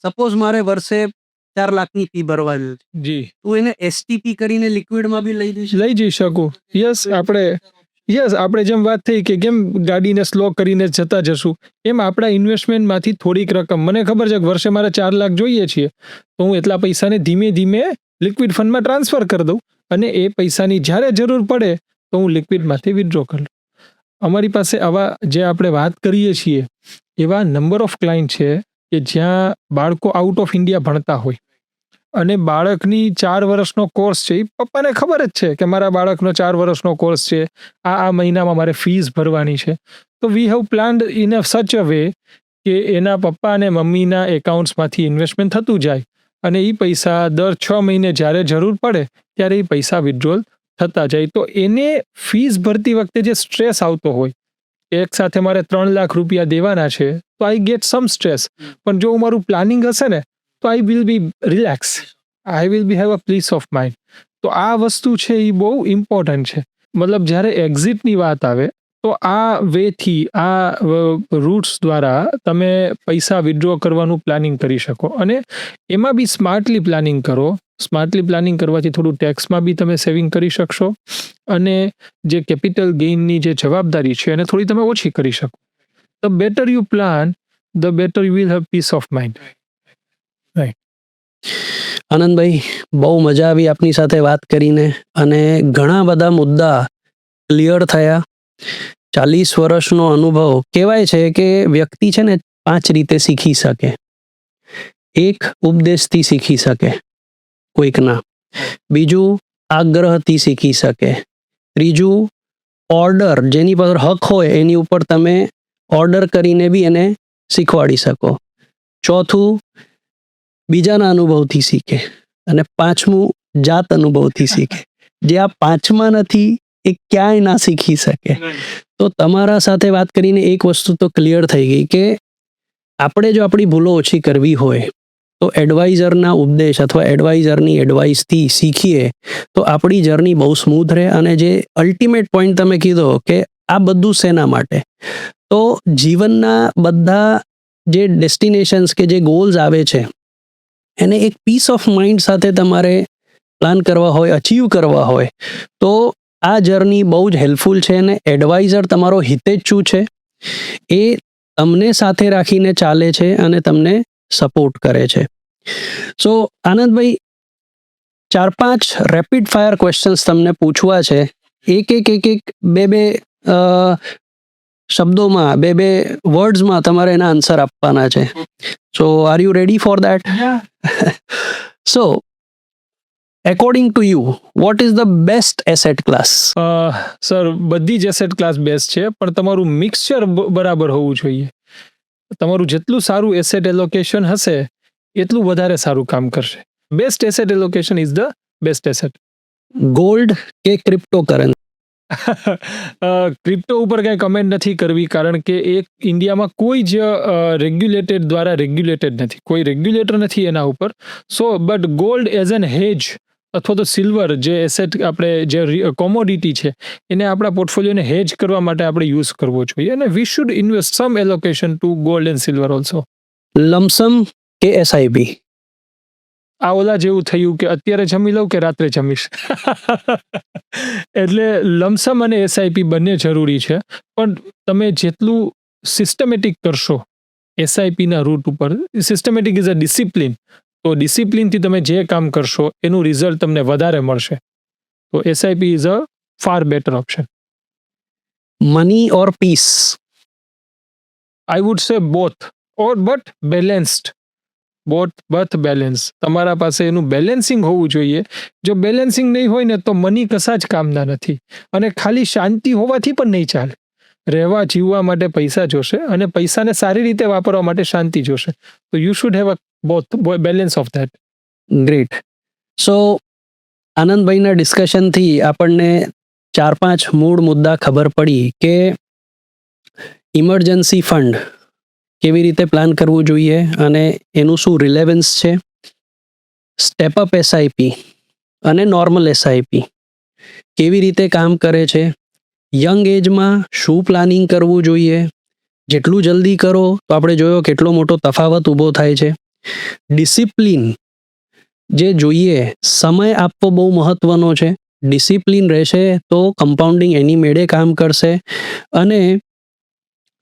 સપોઝ મારે વર્ષે 4 લાખની ફી ભરવાની છે, જી, તું એને STP કરીને લિક્વિડમાં બી લઈ જઈ શકું. યસ, આપણે જેમ વાત થઈ કે કેમ ગાડીને સ્લો કરીને જતા જશું, એમ આપણા ઇન્વેસ્ટમેન્ટમાંથી થોડીક રકમ, મને ખબર છે કે વર્ષે મારે 4 લાખ જોઈએ છીએ, તો હું એટલા પૈસાને ધીમે ધીમે લિક્વિડ ફંડમાં ટ્રાન્સફર કરી દઉં અને એ પૈસાની જ્યારે જરૂર પડે તો હું લિક્વિડમાંથી વિથડ્રો કરી લઉં. અમારી પાસે આવા જે આપણે વાત કરીએ છીએ એવા નંબર ઓફ ક્લાયન્ટ છે કે જ્યાં બાળકો આઉટ ઓફ ઇન્ડિયા ભણતા હોય અને બાળકની 4 વર્ષનો કોર્સ છે, એ પપ્પાને ખબર જ છે કે મારા બાળકનો 4 વર્ષનો કોર્સ છે, આ મહિનામાં મારે ફીસ ભરવાની છે. તો we have planned in a such a way કે એના પપ્પા અને મમ્મીના એકાઉન્ટ્સમાંથી ઇન્વેસ્ટમેન્ટ થતું જાય અને એ પૈસા દર 6 મહિને જ્યારે જરૂર પડે ત્યારે એ પૈસા વિથડ્રોલ થતા જાય. તો એને ફીસ ભરતી વખતે જે સ્ટ્રેસ આવતો હોય, એક સાથે મારે 3 લાખ રૂપિયા દેવાના છે, તો આઈ ગેટ સમ સ્ટ્રેસ. પણ જો મારું પ્લાનિંગ હશે ને તો I will be relax, I will be have a peace of mind. તો આ વસ્તુ છે એ બહુ ઇમ્પોર્ટન્ટ છે. મતલબ જ્યારે એક્ઝિટની વાત આવે તો આ વેથી, આ રૂટ્સ દ્વારા તમે પૈસા વિથડ્રો કરવાનું પ્લાનિંગ કરી શકો અને એમાં બી સ્માર્ટલી પ્લાનિંગ કરો. સ્માર્ટલી પ્લાનિંગ કરવાથી થોડું ટેક્સમાં બી તમે સેવિંગ કરી શકશો અને જે કેપિટલ ગેઇનની જે જવાબદારી છે એને થોડી તમે ઓછી કરી શકો. The better you plan, the better you will have peace of mind. Right. આનંદભાઈ, બહુ મજા આવી આપની સાથે વાત કરીને અને ઘણા બધા મુદ્દા ક્લિયર થયા. 40 વર્ષનો અનુભવ કહેવાય છે કે વ્યક્તિ છે ને 5 રીતે શીખી શકે. એક, ઉપદેશથી શીખી શકે કોઈકના. બીજું, આગ્રહથી શીખી શકે. ત્રીજું, ઓર્ડર, જેની પર હક હોય એની ઉપર તમે ઓર્ડર કરીને બી એને શીખવાડી શકો. ચોથું, બીજાના અનુભવથી શીખે. અને પાંચમું, જાત અનુભવથી શીખે. જે આ પાંચમા નથી એ ક્યાંય ના શીખી શકે. તો તમારા સાથે વાત કરીને એક વસ્તુ તો ક્લિયર થઈ ગઈ કે આપણે જો આપણી ભૂલો ઓછી કરવી હોય તો એડવાઇઝરના ઉપદેશ અથવા એડવાઇઝરની એડવાઇસથી શીખીએ તો આપણી જર્ની બહુ સ્મૂથ રહે. અને જે અલ્ટિમેટ પોઈન્ટ તમે કીધો કે આ બધું શેના માટે, તો જીવનના બધા જે ડેસ્ટિનેશન્સ કે જે ગોલ્સ આવે છે એને એક પીસ ઓફ માઇન્ડ સાથે તમારે પ્લાન કરવા હોય, અચીવ કરવા હોય, તો આ જર્ની બહુ જ હેલ્પફુલ છે. અને એડવાઇઝર તમારો હિતેચ્છુ છે, એ તમને સાથે રાખીને ચાલે છે અને તમને સપોર્ટ કરે છે. સો આનંદભાઈ, 4-5 રેપિડ ફાયર ક્વેશ્ચન્સ તમને પૂછવા છે. એક બે શબ્દોમાં, બે વર્ડ્સમાં તમારે એના આન્સર આપવાના છે. So are you ready for that? So according to you, what is the best asset class? Sir, બધી જ એસેટ ક્લાસ બેસ્ટ છે, પણ તમારું મિક્સચર બરાબર હોવું જોઈએ. તમારું જેટલું સારું એસેટ એલોકેશન હશે એટલું વધારે સારું કામ કરશે. Best asset allocation is the best asset. Gold કે ક્રિપ્ટો કરન્સી? ક્રિપ્ટો ઉપર કંઈ કમેન્ટ નથી કરવી, કારણ કે એક ઇન્ડિયામાં કોઈ જ રેગ્યુલેટેડ દ્વારા રેગ્યુલેટેડ નથી, કોઈ રેગ્યુલેટર નથી એના ઉપર. So but gold as an hedge અથવા તો સિલ્વર, જે એસેટ આપણે જે કોમોડિટી છે એને આપણા પોર્ટફોલિયોને હેજ કરવા માટે આપણે યુઝ કરવો જોઈએ અને we should invest some allocation to gold and silver also. Lump sum કે એસઆઈપી? આ ઓલા જેવું થયું કે અત્યારે જમી લઉં કે રાત્રે જમીશ. એટલે લમસમ અને એસઆઈપી બંને જરૂરી છે, પણ તમે જેટલું સિસ્ટમેટિક કરશો એસઆઈપીના રૂટ ઉપર, સિસ્ટમેટિક ઇઝ અ ડિસિપ્લિન, તો ડિસિપ્લિનથી તમે જે કામ કરશો એનું રિઝલ્ટ તમને વધારે મળશે. તો SIP is a far better option. Money or peace? I would say both or but balanced, both balance. તમારા પાસે એનું બેલેન્સિંગ હોવું જોઈએ. જો બેલેન્સિંગ નહીં હોય ને તો મની કશા જ કામના નથી. અને ખાલી શાંતિ હોવાથી પણ નહીં ચાલે. રહેવા જીવવા માટે પૈસા જોશે અને પૈસાને સારી રીતે વાપરવા માટે શાંતિ જોશે. તો you should have a both balance of that. Great. So આનંદભાઈના ડિસ્કશનથી આપણને 4-5 મૂળ મુદ્દા ખબર પડી કે ઇમરજન્સી ફંડ કેવી રીતે પ્લાન કરવું જોઈએ અને એનું શું રિલેવન્સ છે, સ્ટેપઅપ એસઆઈપી અને નોર્મલ એસઆઈપી કેવી રીતે કામ કરે છે, યંગ એજમાં શું પ્લાનિંગ કરવું જોઈએ, જેટલું જલ્દી કરો તો આપણે જોયો કેટલો મોટો તફાવત ઊભો થાય છે, ડિસિપ્લિન જે જોઈએ, સમય આપવો બહુ મહત્વનો છે. ડિસિપ્લિન રહેશે તો કમ્પાઉન્ડિંગ એની મેળે કામ કરશે. અને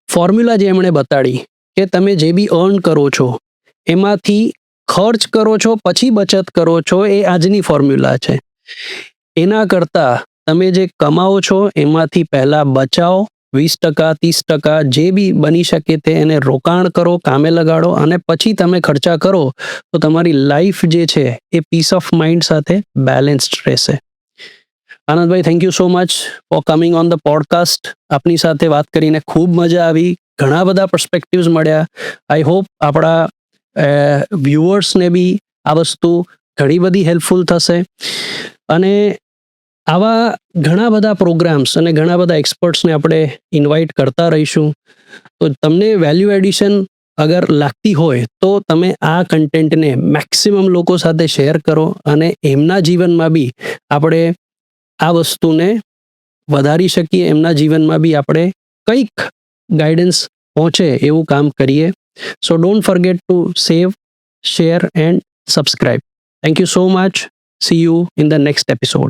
ફોર્મ્યુલા જે એમણે બતાડી કે તમે જે બી અર્ન કરો છો એમાંથી ખર્ચ કરો છો પછી બચત કરો છો, એ આજની ફોર્મ્યુલા છે. એના કરતાં તમે જે કમાઓ છો એમાંથી પહેલાં બચાવો, 20% 30% જે બી બની શકે તે એને રોકાણ કરો, કામે લગાડો અને પછી તમે ખર્ચા કરો તો તમારી લાઈફ જે છે એ પીસ ઓફ માઇન્ડ સાથે બેલેન્સ્ડ રહેશે. આનંદભાઈ, thank you so much for coming on the podcast. આપની સાથે વાત કરીને ખૂબ મજા આવી, ઘણા બધા પર્સપેક્ટિવ્સ મળ્યા. આઈ હોપ આપણા વ્યુઅર્સને બી આ વસ્તુ ઘણી બધી હેલ્પફુલ થશે. અને આવા ઘણા બધા પ્રોગ્રામ્સ અને ઘણા બધા એક્સપર્ટ્સને આપણે ઇન્વાઇટ કરતા રહીશું. તો તમને વેલ્યુ એડિશન અગર લાગતી હોય તો તમે આ કન્ટેન્ટને મેક્સિમમ લોકો સાથે શેર કરો અને એમના જીવનમાં બી આપણે આ વસ્તુને વધારી શકીએ, એમના જીવનમાં બી આપણે કંઈક ગાઈડન્સ પહોંચે એવું કામ કરીએ. સો don't forget to save, share and subscribe. Thank you so much. C you in the next episode.